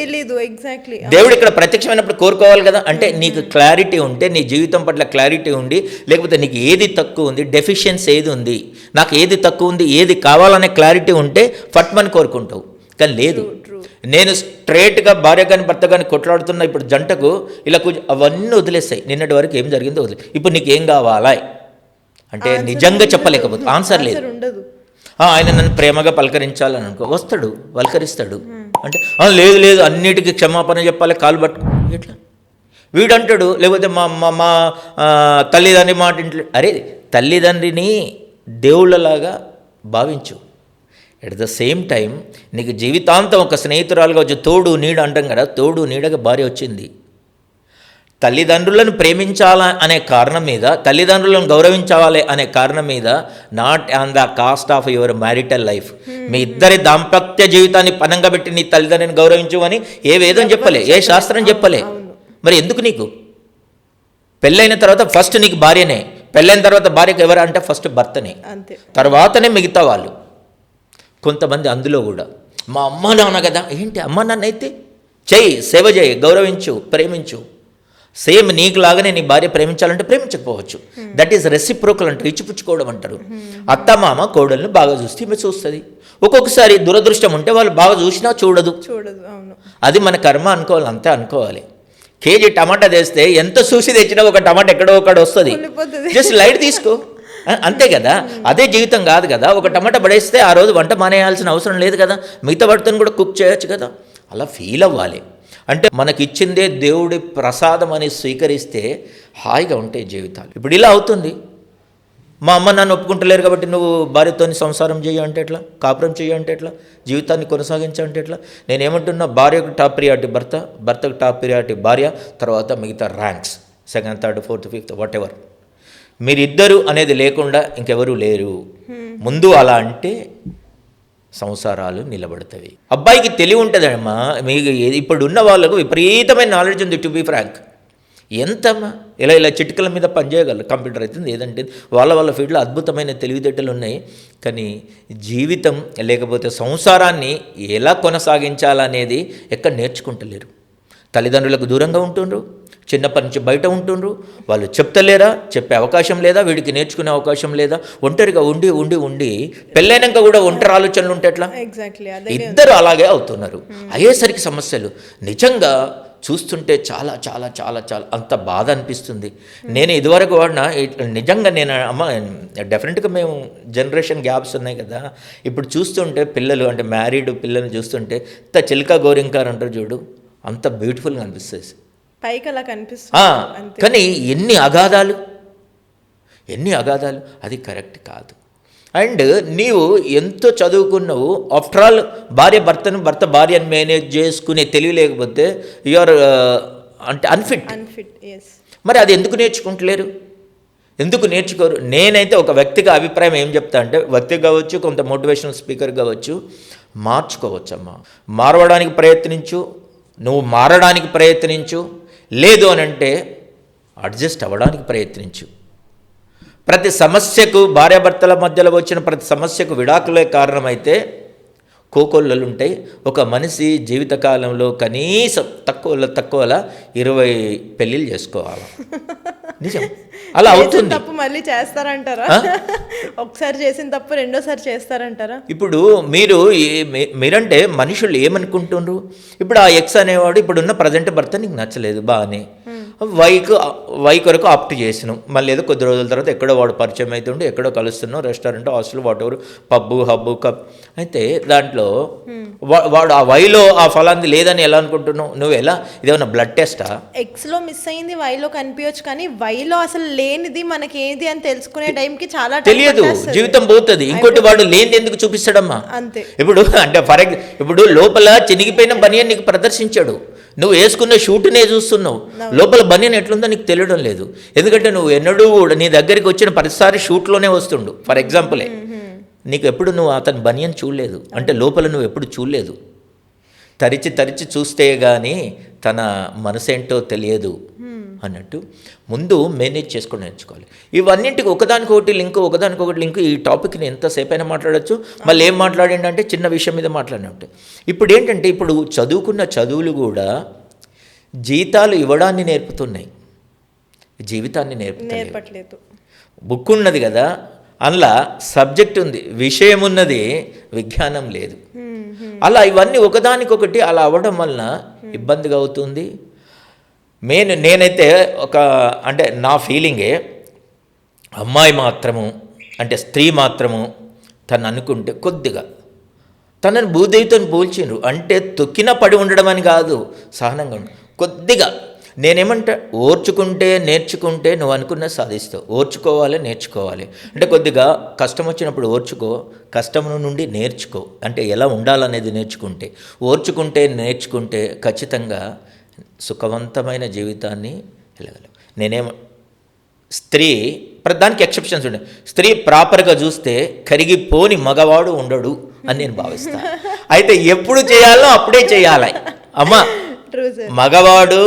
ఎగ్జాక్ట్లీ దేవుడు ఇక్కడ ప్రత్యక్షమైనప్పుడు కోరుకోవాలి కదా. అంటే నీకు క్లారిటీ ఉంటే, నీ జీవితం పట్ల క్లారిటీ ఉండి, లేకపోతే నీకు ఏది తక్కువ ఉంది, డెఫిషియన్సీ ఏది ఉంది, నాకు ఏది తక్కువ ఉంది, ఏది కావాలనే క్లారిటీ ఉంటే ఫట్మని కోరుకుంటావు. కానీ లేదు, నేను స్ట్రేట్గా భార్య కానీ భర్త కానీ కొట్లాడుతున్న ఇప్పుడు జంటకు ఇలా అవన్నీ వదిలేస్తాయి. నిన్నటి వరకు ఏం జరిగిందో వదిలే, ఇప్పుడు నీకు ఏం కావాలా అంటే నిజంగా చెప్పలేకపోతే ఆన్సర్ లేదు. ఆయన నన్ను ప్రేమగా పలకరించాలని అనుకో, వస్తాడు, పలకరిస్తాడు. అంటే లేదు అన్నిటికీ క్షమాపణ చెప్పాలి, కాలు పట్టుకో, ఎట్లా వీడు అంటాడు. లేకపోతే మా తల్లిదండ్రి మాట ఇంట్లో, అరే తల్లిదండ్రిని దేవుళ్ళలాగా భావించు. ఎట్ ద సేమ్ టైం నీకు జీవితాంతం ఒక స్నేహితురాలుగా వచ్చి తోడు నీడ అంటాం కదా, తోడు నీడగా భార్య వచ్చింది. తల్లిదండ్రులను ప్రేమించాలా అనే కారణం మీద, తల్లిదండ్రులను గౌరవించాలి అనే కారణం మీద, not on the cost of your marital life. మీ ఇద్దరి దాంపత్య జీవితాన్ని పనంగా పెట్టి నీ తల్లిదండ్రులను గౌరవించు అని ఏ వేదం చెప్పలే, ఏ శాస్త్రం చెప్పలే. మరి ఎందుకు నీకు పెళ్ళైన తర్వాత ఫస్ట్ నీకు భార్యనే, పెళ్ళైన తర్వాత భార్యకు ఎవరు అంటే ఫస్ట్ భర్తనే, తర్వాతనే మిగతా వాళ్ళు. కొంతమంది అందులో కూడా మా అమ్మ నాన్న కదా, ఏంటి అమ్మ నాన్న అయితే చెయ్యి, సేవ చేయి, గౌరవించు, ప్రేమించు. సేమ్ నీకులాగానే నీ భార్య ప్రేమించాలంటే ప్రేమించకపోవచ్చు. దట్ ఈస్ రెసిప్రోకల్ అంటారు, ఇచ్చిపుచ్చుకోవడం అంటారు. అత్త మామ కోడల్ని బాగా చూస్తే ఈమె చూస్తుంది. ఒక్కొక్కసారి దురదృష్టం ఉంటే వాళ్ళు బాగా చూసినా చూడదు. అది మన కర్మ అనుకోవాలి, అంతే అనుకోవాలి. కేజీ టమాటా తెస్తే ఎంత చూసి తెచ్చినా ఒక టమాటా ఎక్కడో ఒకటి వస్తుంది, జస్ట్ లైట్ తీసుకో, అంతే కదా. అదే జీవితం కాదు కదా. ఒక టమాటా పడేస్తే ఆ రోజు వంట మానేయాల్సిన అవసరం లేదు కదా, మిగతా వాటితో కూడా కుక్ చేయొచ్చు కదా. అలా ఫీల్ అవ్వాలి. అంటే మనకిచ్చిందే దేవుడి ప్రసాదం అని స్వీకరిస్తే హాయిగా ఉంటాయి జీవితాలు. ఇప్పుడు ఇలా అవుతుంది, మా అమ్మ నన్ను ఒప్పుకుంటలేరు కాబట్టి నువ్వు భార్యతో సంసారం చేయంటే ఎట్లా, కాపురం చేయంటే ఎట్లా, జీవితాన్ని కొనసాగించంటే ఎట్లా. నేనేమంటున్నా, భార్యకు టాప్ ప్రియారిటీ భర్త, భర్తకు టాప్ ప్రియారిటీ భార్య, తర్వాత మిగతా ranks second, third, fourth, fifth, what ever. మీరిద్దరు అనేది లేకుండా ఇంకెవరూ లేరు. ముందు అలా అంటే సంసారాలు నిలబడతాయి. అబ్బాయికి తెలివి ఉంటుందమ్మా. మీకు ఇప్పుడు ఉన్న వాళ్ళకు విపరీతమైన నాలెడ్జ్ ఉంది, టు బీ ఫ్రాంక్. ఎంతమ్మా ఇలా చిటికల మీద పనిచేయగలరు. కంప్యూటర్ అవుతుంది, ఏదంటే వాళ్ళ ఫీల్డ్లో అద్భుతమైన తెలివితేటలు ఉన్నాయి. కానీ జీవితం లేకపోతే సంసారాన్ని ఎలా కొనసాగించాలనేది ఎక్కడ నేర్చుకుంటలేరు. తల్లిదండ్రులకు దూరంగా ఉంటుండ్రు, చిన్నప్పటి నుంచి బయట ఉంటుండ్రు. వాళ్ళు చెప్తలేరా, చెప్పే అవకాశం లేదా, వీడికి నేర్చుకునే అవకాశం లేదా. ఒంటరిగా ఉండి ఉండి ఉండి పెళ్ళైనాక కూడా ఒంటరి ఆలోచనలు ఉంటే ఎట్లా? ఇద్దరు అలాగే అవుతున్నారు. అయ్యేసరికి సమస్యలు నిజంగా చూస్తుంటే చాలా చాలా చాలా చాలా అంత బాధ అనిపిస్తుంది. నేను ఇదివరకు వాడిన నిజంగా నేను అమ్మ డెఫినెట్గా మేము జనరేషన్ గ్యాప్స్ ఉన్నాయి కదా. ఇప్పుడు చూస్తుంటే పిల్లలు అంటే మ్యారీడ్ పిల్లల్ని చూస్తుంటే ఇంత చిలక గోరింకారు అంటారు చూడు, అంత బ్యూటిఫుల్గా అనిపిస్తుంది పైకి అలా కనిపిస్తుంది. కానీ ఎన్ని అగాధాలు. అది కరెక్ట్ కాదు. అండ్ నీవు ఎంతో చదువుకున్నావు, ఆఫ్టర్ ఆల్ భర్త భార్యను మేనేజ్ చేసుకునే తెలివి లేకపోతే యూఆర్ అంటే అన్ఫిట్. మరి అది ఎందుకు నేర్చుకుంటలేరు, ఎందుకు నేర్చుకోరు? నేనైతే ఒక వ్యక్తిగా అభిప్రాయం ఏం చెప్తా అంటే, వ్యక్తి కావచ్చు, కొంత మోటివేషనల్ స్పీకర్ కావచ్చు, మార్చుకోవచ్చమ్మా. మారవడానికి ప్రయత్నించు, నువ్వు మారడానికి ప్రయత్నించు, లేదు అని అంటే అడ్జస్ట్ అవ్వడానికి ప్రయత్నించు. ప్రతి సమస్యకు భార్యాభర్తల మధ్యలో వచ్చిన ప్రతి సమస్యకు విడాకులే కారణమైతే కోకొల్లలు ఉంటాయి. ఒక మనిషి జీవితకాలంలో కనీసం తక్కువ 20 పెళ్ళిళ్ళు చేసుకోవాలి. నిజం, అలా అవుతుంది. తప్పు మళ్ళీ చేస్తారంటారా? ఒకసారి చేసిన తప్పు రెండోసారి చేస్తారంటారా? ఇప్పుడు మీరంటే మనుషులు ఏమనుకుంటున్నారు? ఇప్పుడు ఆ ఎక్స్ అనేవాడు ఇప్పుడున్న ప్రజెంట్ భర్త నీకు నచ్చలేదు, బాగానే వై కొరకు ఆప్ట్ చేసినాం. మళ్ళీ ఏదో కొద్ది రోజుల తర్వాత ఎక్కడో వాడు పరిచయం అవుతుండే, ఎక్కడో కలుస్తున్నాం, రెస్టారెంట్, హాస్టల్, వాట్ ఎవరు, పబ్బు, హబ్బు, కప్. అయితే దాంట్లో వాడు ఆ వైలో ఆ ఫలాన్ని లేదని ఎలా అనుకుంటున్నావు నువ్వు? ఎలా, ఇదేమన్నా బ్లడ్ టెస్టా? ఎక్స్లో మిస్ అయింది వైలో కనిపించచ్చు, కానీ వైలో అసలు లేనిది మనకి ఏది అని తెలుసుకునే టైంకి చాలా తెలియదు, జీవితం పోతుంది. ఇంకోటి వాడు లేనిది ఎందుకు చూపిస్తాడమ్మా? అంతే. ఇప్పుడు అంటే ఇప్పుడు లోపల చినిగిపోయిన బనియన్ నీకు ప్రదర్శించాడు, నువ్వు వేసుకున్న షూట్నే చూస్తున్నావు, లోపల బనియన్ ఎట్లుందో నీకు తెలియడం లేదు. ఎందుకంటే నువ్వు ఎన్నడూ కూడా నీ దగ్గరికి వచ్చిన ప్రతిసారి షూట్లోనే వస్తుండు. ఫర్ ఎగ్జాంపులే, నీకు ఎప్పుడు నువ్వు అతని బనియన్ చూడలేదు అంటే లోపల నువ్వు ఎప్పుడు చూడలేదు. తరిచి తరిచి చూస్తే కానీ తన మనసేంటో తెలియదు అన్నట్టు ముందు మేనేజ్ చేసుకొని నేర్చుకోవాలి. ఇవన్నింటికి ఒకదానికొకటి లింక్. ఈ టాపిక్ని ఎంతసేపు అయినా మాట్లాడచ్చు. మళ్ళీ ఏం మాట్లాడిండంటే చిన్న విషయం మీద మాట్లాడినట్టు. ఇప్పుడు ఏంటంటే ఇప్పుడు చదువుకున్న చదువులు కూడా జీతాలు ఇవ్వడాన్ని నేర్పుతున్నాయి, జీవితాన్ని నేర్పట్లేదు. బుక్ ఉన్నది కదా, అందులో సబ్జెక్ట్ ఉంది, విషయం ఉన్నది, విజ్ఞానం లేదు. అలా ఇవన్నీ ఒకదానికొకటి అలా అవ్వడం వలన ఇబ్బందిగా అవుతుంది. నేనైతే అంటే నా ఫీలింగే, అమ్మాయి మాత్రము అంటే స్త్రీ మాత్రము తను అనుకుంటే కొద్దిగా తనని భూదేవితో పోల్చిండ్రు. అంటే తొక్కిన పడి ఉండడం అని కాదు, సహనంగా కొద్దిగా. నేనేమంటా, ఓర్చుకుంటే నేర్చుకుంటే నువ్వు అనుకున్న సాధిస్తావు. ఓర్చుకోవాలి, నేర్చుకోవాలి. అంటే కొద్దిగా కష్టం వచ్చినప్పుడు ఓర్చుకో, కష్టం నుండి నేర్చుకో. అంటే ఎలా ఉండాలనేది నేర్చుకుంటే, ఓర్చుకుంటే నేర్చుకుంటే ఖచ్చితంగా సుఖవంతమైన జీవితాన్ని వెళ్ళగలవు. స్త్రీ దానికి ఎక్సెప్షన్స్ ఉన్నాయి. స్త్రీ ప్రాపర్గా చూస్తే కరిగిపోని మగవాడు ఉండడు అని నేను భావిస్తాను. అయితే ఎప్పుడు చేయాలో అప్పుడే చేయాలి అమ్మా. మగవాడు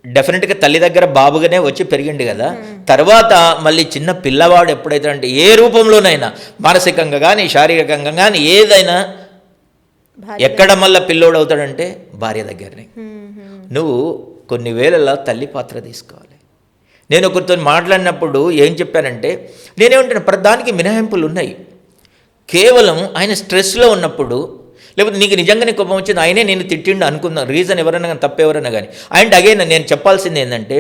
డెఫినెట్గా తల్లి దగ్గర బాబుగానే వచ్చి పెరిగిండు కదా, తర్వాత మళ్ళీ చిన్న పిల్లవాడు ఎప్పుడైతే అంటే ఏ రూపంలోనైనా మానసికంగా కానీ శారీరకంగా కానీ ఏదైనా ఎక్కడ మళ్ళీ పిల్లోడు అవుతాడంటే భార్య దగ్గరనే. నువ్వు కొన్ని వేళల్లో తల్లి పాత్ర తీసుకోవాలి. నేను ఒకరితో మాట్లాడినప్పుడు ఏం చెప్పానంటే, నేనేమంటాను, ప్రతిదానికి మినహాయింపులు ఉన్నాయి. కేవలం ఆయన స్ట్రెస్లో ఉన్నప్పుడు, లేకపోతే నీకు నిజంగానే కోపం వచ్చింది, ఆయనే నేను తిట్టిండు అనుకుందాం, రీజన్ ఎవరైనా కానీ తప్పెవరైనా కానీ. అండ్ అగైన్ నేను చెప్పాల్సింది ఏంటంటే,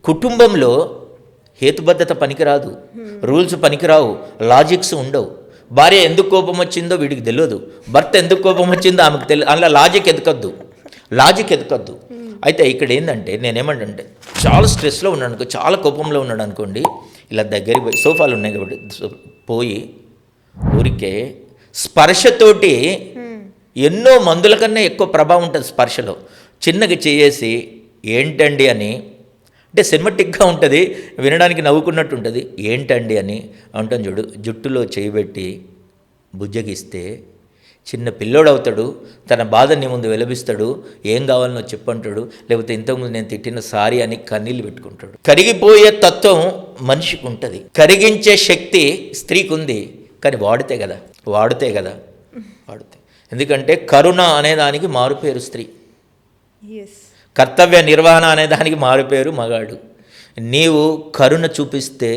కుటుంబంలో హేతుబద్ధత పనికిరాదు, రూల్స్ పనికిరావు, లాజిక్స్ ఉండవు. భార్య ఎందుకు కోపం వచ్చిందో వీడికి తెలియదు, భర్త ఎందుకు కోపం వచ్చిందో ఆమెకు తెలియదు. అందులో లాజిక్ ఎదకద్దు. అయితే ఇక్కడ ఏంటంటే నేనేమంటే, చాలా స్ట్రెస్లో ఉన్నాడు అనుకో, చాలా కోపంలో ఉన్నాడు అనుకోండి, ఇలా దగ్గరికి పోయి, సోఫాలు ఉన్నాయి కాబట్టి పోయి ఊరికే స్పర్శతోటి ఎన్నో మందుల కన్నా ఎక్కువ ప్రభావం ఉంటుంది స్పర్శలో. చిన్నగా చేసి ఏంటండి అని, అంటే సినిమాటిక్గా ఉంటుంది, వినడానికి నవ్వుకున్నట్టు ఉంటుంది. ఏంటండి అని అంటాను చూడు, జుట్టులో చేయబెట్టి బుజ్జగిస్తే చిన్న పిల్లోడు అవుతాడు. తన బాధ నీ ముందు వెలభిస్తాడు, ఏం కావాలనో చెప్పంటాడు. లేకపోతే ఇంతకుముందు నేను తిట్టిన సారీ అని కన్నీళ్ళు పెట్టుకుంటాడు. కరిగిపోయే తత్వం మనిషికి ఉంటుంది, కరిగించే శక్తి స్త్రీకి ఉంది. కానీ వాడితే కదా. ఎందుకంటే కరుణ అనేదానికి మారుపేరు స్త్రీ, కర్తవ్య నిర్వహణ అనేదానికి మారుపేరు మగాడు. నీవు కరుణ చూపిస్తే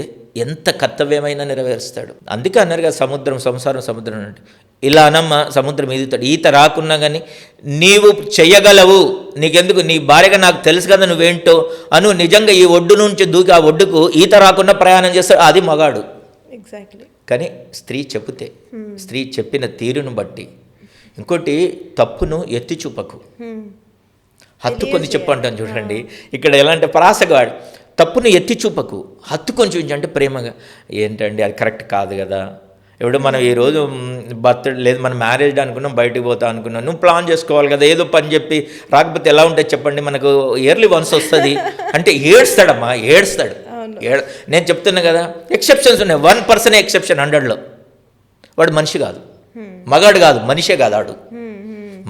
ఎంత కర్తవ్యమైనా నెరవేరుస్తాడు. అందుకే అన్నారు కదా, సంసారం సముద్రం అంటే. ఇలా అనమ్మ, సముద్రం ఈదుతాడు. ఈత రాకున్నా కానీ నీవు చెయ్యగలవు, నీకెందుకు, నీ భార్యగా నాకు తెలుసు కదా నువ్వేంటో అను. నిజంగా ఈ ఒడ్డు నుంచి దూకి ఆ ఒడ్డుకు ఈత రాకుండా ప్రయాణం చేస్తాడు, అది మగాడు. ఎగ్జాక్ట్లీ. కానీ స్త్రీ చెబితే, స్త్రీ చెప్పిన తీరును బట్టి. ఇంకోటి, తప్పును ఎత్తి చూపకు, హత్తుకొని చెప్పు అంటాను చూడండి. ఇక్కడ ఎలా అంటే పరాసగాడు, తప్పును ఎత్తి చూపకు, హత్తుకొని చూపించు అంటే ప్రేమగా. ఏంటండి అది కరెక్ట్ కాదు కదా. ఇప్పుడు మనం ఈరోజు బర్త్డే లేదు, మనం మ్యారేజ్ అనుకున్నాం, బయటకు పోతా అనుకున్నాం, నువ్వు ప్లాన్ చేసుకోవాలి కదా, ఏదో పని చెప్పి రాకపోతే ఎలా ఉంటుంది చెప్పండి. మనకు ఇయర్లీ వన్స్ వస్తుంది అంటే ఏడుస్తాడమ్మా, ఏడుస్తాడు. నేను చెప్తున్నా కదా, ఎక్సెప్షన్స్ ఉన్నాయి. 1% ఎక్సెప్షన్ 100లో. వాడు మనిషి కాదు, మగాడు కాదు, మనిషే కాదు. వాడు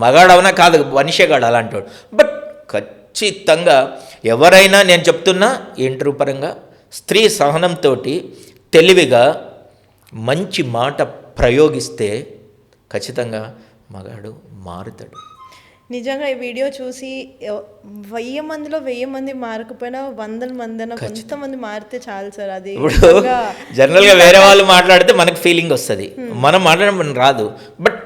మగాడు అవునా కాదు, మనిషే కాదు అలాంటి వాడు. బట్ ఖచ్చితంగా ఎవరైనా, నేను చెప్తున్నా ఇంటర్వ్యూ పరంగా, స్త్రీ సహనంతో తెలివిగా మంచి మాట ప్రయోగిస్తే ఖచ్చితంగా మగాడు మారుతాడు. నిజంగా ఈ వీడియో చూసి 1000 మందిలో 1000 మంది మారకపోయినా 100 మంది కొంతమంది మారితే చాలు సార్. అది ఇప్పుడు జనరల్గా వేరే వాళ్ళు మాట్లాడితే మనకు ఫీలింగ్ వస్తుంది, మనం మాట్లాడడం రాదు. బట్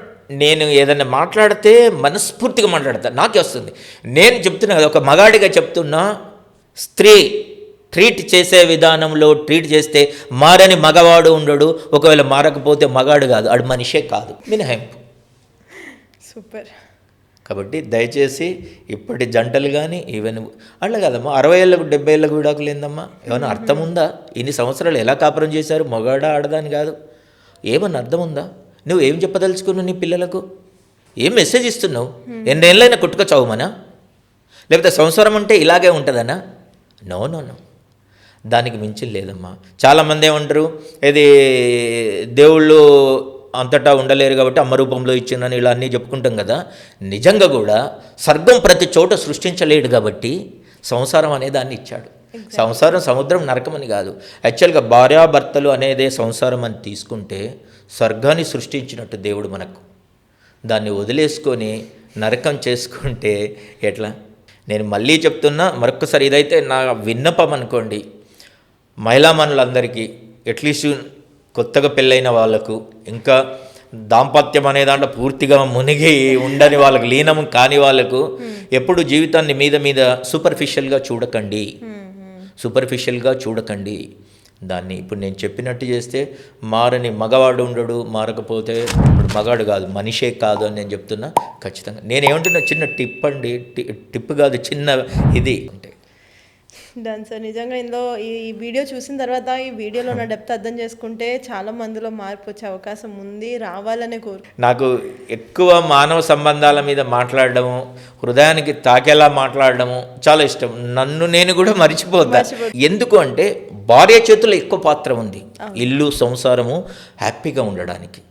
నేను ఏదైనా మాట్లాడితే మనస్ఫూర్తిగా మాట్లాడతా, నాకే వస్తుంది. నేను చెప్తున్నా కదా, ఒక మగాడిగా చెప్తున్నా, స్త్రీ ట్రీట్ చేసే విధానంలో ట్రీట్ చేస్తే మారని మగవాడు ఉండడు, ఒకవేళ మారకపోతే మగాడు కాదు, ఆడు మనిషే కాదు, మినహాయింపు. సూపర్. కాబట్టి దయచేసి ఇప్పటి జంటలు కానీ ఈవెన్ అట్లా కదమ్మా, 60 ఏళ్ళకు 70 ఏళ్ళకు విడాకులు ఏందమ్మా, ఏమైనా అర్థం ఉందా? ఇన్ని సంవత్సరాలు ఎలా కాపురం చేశారు, మగాడా ఆడదాని కాదు, ఏమన్నా అర్థం ఉందా? నువ్వు ఏం చెప్పదలుచుకున్నావు నీ పిల్లలకు? ఏం మెసేజ్ ఇస్తున్నావు? ఎన్నేళ్ళైనా కుట్టుక చావుమనా, లేకపోతే సంసారం అంటే ఇలాగే ఉంటుందనా? నో నో నో, దానికి మించి లేదమ్మా. చాలామంది ఏమంటారు, ఇది దేవుళ్ళు అంతటా ఉండలేరు కాబట్టి అమ్మ రూపంలో ఇచ్చిందని ఇలా అన్నీ చెప్పుకుంటాం కదా. నిజంగా కూడా స్వర్గం ప్రతి చోట సృష్టించలేడు కాబట్టి సంసారం అనే దాన్ని ఇచ్చాడు. సంసారం సముద్రం నరకం అని కాదు. యాక్చువల్గా భార్యాభర్తలు అనేదే సంసారం అని తీసుకుంటే స్వర్గాన్ని సృష్టించినట్టు దేవుడు మనకు. దాన్ని వదిలేసుకొని నరకం చేసుకుంటే ఎట్లా? నేను మళ్ళీ చెప్తున్నా మరొకసారి, ఇదైతే నా విన్నపం అనుకోండి, మహిళామణులందరికీ, అట్లీస్ట్ కొత్తగా పెళ్ళైన వాళ్ళకు, ఇంకా దాంపత్యం అనే దాంట్లో పూర్తిగా మునిగి ఉండని వాళ్ళకు, లీనం కాని వాళ్ళకు, ఎప్పుడు జీవితాన్ని మీద సూపర్ఫిషియల్గా చూడకండి, సూపర్ఫిషియల్గా చూడకండి. దాన్ని ఇప్పుడు నేను చెప్పినట్టు చేస్తే మారని మగవాడు ఉండడు, మారకపోతే ఇప్పుడు మగాడు కాదు, మనిషే కాదు అని నేను చెప్తున్నా. ఖచ్చితంగా నేనేమంటున్నా, చిన్న టిప్ అండి, టిప్ కాదు, చిన్న ఇది అంటే డన్ సార్. నిజంగా ఇందులో ఈ వీడియో చూసిన తర్వాత ఈ వీడియోలో ఉన్న డెప్త్ అర్థం చేసుకుంటే చాలా మందిలో మార్పు వచ్చే అవకాశం ఉంది, రావాలనే కోరు. నాకు ఎక్కువ మానవ సంబంధాల మీద మాట్లాడడము, హృదయానికి తాకేలా మాట్లాడడము చాలా ఇష్టం. నన్ను నేను కూడా మర్చిపోతా. ఎందుకు అంటే భార్య చేతుల్లో ఎక్కువ పాత్ర ఉంది ఇల్లు సంసారము హ్యాపీగా ఉండడానికి.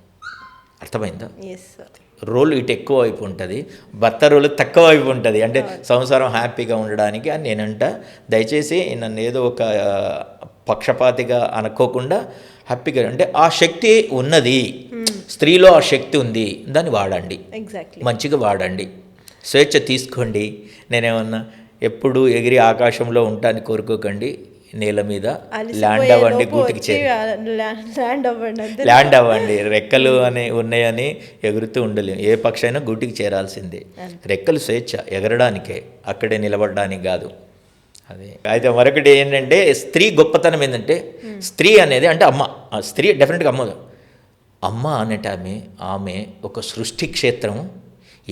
అర్థమైందా? Yes sir. రోల్ ఇటు ఎక్కువ వైపు ఉంటుంది, భర్త రోల్ తక్కువ వైపు ఉంటుంది, అంటే సంసారం హ్యాపీగా ఉండడానికి అని నేనంట. దయచేసి నన్ను ఏదో ఒక పక్షపాతిగా అనుకోకుండా హ్యాపీగా, అంటే ఆ శక్తి ఉన్నది స్త్రీలో, ఆ శక్తి ఉంది, దాన్ని వాడండి, ఎగ్జాక్ట్లీ మంచిగా వాడండి, స్వేచ్ఛ తీసుకోండి. నేనేమన్నా ఎప్పుడు ఎగిరి ఆకాశంలో ఉంటాను కోరుకోకండి, నేల మీద ల్యాండ్ అవ్వండి, గూటికి ల్యాండ్ అవ్వండి. రెక్కలు అని ఉన్నాయని ఎగురుతూ ఉండలేము, ఏ పక్షైనా గూటికి చేరాల్సిందే. రెక్కలు స్వేచ్ఛ, ఎగరడానికే, అక్కడే నిలబడడానికి కాదు. అదే. అయితే మరొకటి ఏంటంటే, స్త్రీ గొప్పతనం ఏంటంటే, స్త్రీ అనేది అంటే అమ్మ, స్త్రీ డెఫినెట్గా అమ్మ అనేట ఆమె ఒక సృష్టి క్షేత్రం,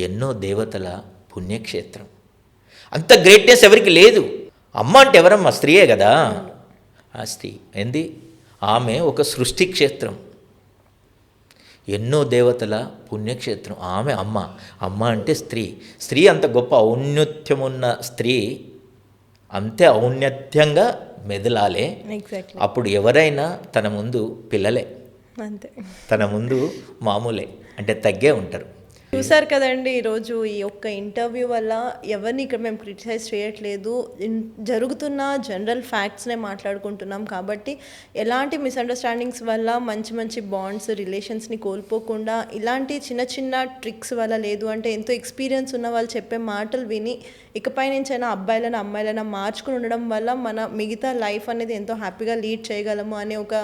ఎన్నో దేవతల పుణ్యక్షేత్రం. అంత గ్రేట్నెస్ ఎవరికి లేదు. అమ్మ అంటే ఎవరమ్మా? స్త్రీయే కదా. ఆ స్త్రీ ఏంది? ఆమె ఒక సృష్టి క్షేత్రం, ఎన్నో దేవతల పుణ్యక్షేత్రం. ఆమె అమ్మ. అమ్మ అంటే స్త్రీ. స్త్రీ అంత గొప్ప ఔన్నత్యమున్న స్త్రీ అంతే ఔన్నత్యంగా మెదలాలే. అప్పుడు ఎవరైనా తన ముందు పిల్లలే, అంతే, తన ముందు మామూలే, అంటే తగ్గే ఉంటారు. చూసారు కదండి, ఈరోజు ఈ ఒక్క ఇంటర్వ్యూ వల్ల ఎవరిని ఇక్కడ మేము క్రిటిసైజ్ చేయట్లేదు, జరుగుతున్న జనరల్ ఫ్యాక్ట్స్నే మాట్లాడుకుంటున్నాం. కాబట్టి ఎలాంటి మిస్అండర్స్టాండింగ్స్ వల్ల మంచి మంచి బాండ్స్ రిలేషన్స్ని కోల్పోకుండా ఇలాంటి చిన్న చిన్న ట్రిక్స్ వల్ల, లేదు అంటే ఎంతో ఎక్స్పీరియన్స్ ఉన్న వాళ్ళు చెప్పే మాటలు విని ఇకపై నుంచైనా అబ్బాయిలైనా అమ్మాయిలైనా మార్చుకుని ఉండడం వల్ల మన మిగతా లైఫ్ అనేది ఎంతో హ్యాపీగా లీడ్ చేయగలము అనే ఒక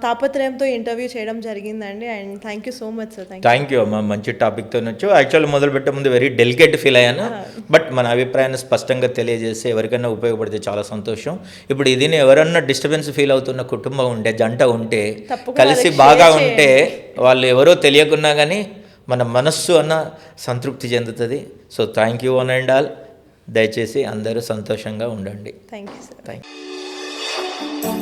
తాపత్రయంతో ఇంటర్వ్యూ చేయడం జరిగిందండి. And thank you so much sir. Thank you అమ్మ, మంచి టాపిక్తో నచ్చు. యాక్చువల్లీ మొదలు పెట్టే ముందు వెరీ డెలికేట్ ఫీల్ అయ్యాను, బట్ మన అభిప్రాయాన్ని స్పష్టంగా తెలియజేసి ఎవరికైనా ఉపయోగపడితే చాలా సంతోషం. ఇప్పుడు ఇది ఎవరన్నా డిస్టర్బెన్స్ ఫీల్ అవుతున్న కుటుంబం ఉంటే, జంట ఉంటే, కలిసి బాగా ఉంటే, వాళ్ళు ఎవరో తెలియకున్నా కానీ మన మనస్సు అన్న సంతృప్తి చెందుతుంది. So thank you one and all. దయచేసి అందరూ సంతోషంగా ఉండండి. Thank you sir. Thank you.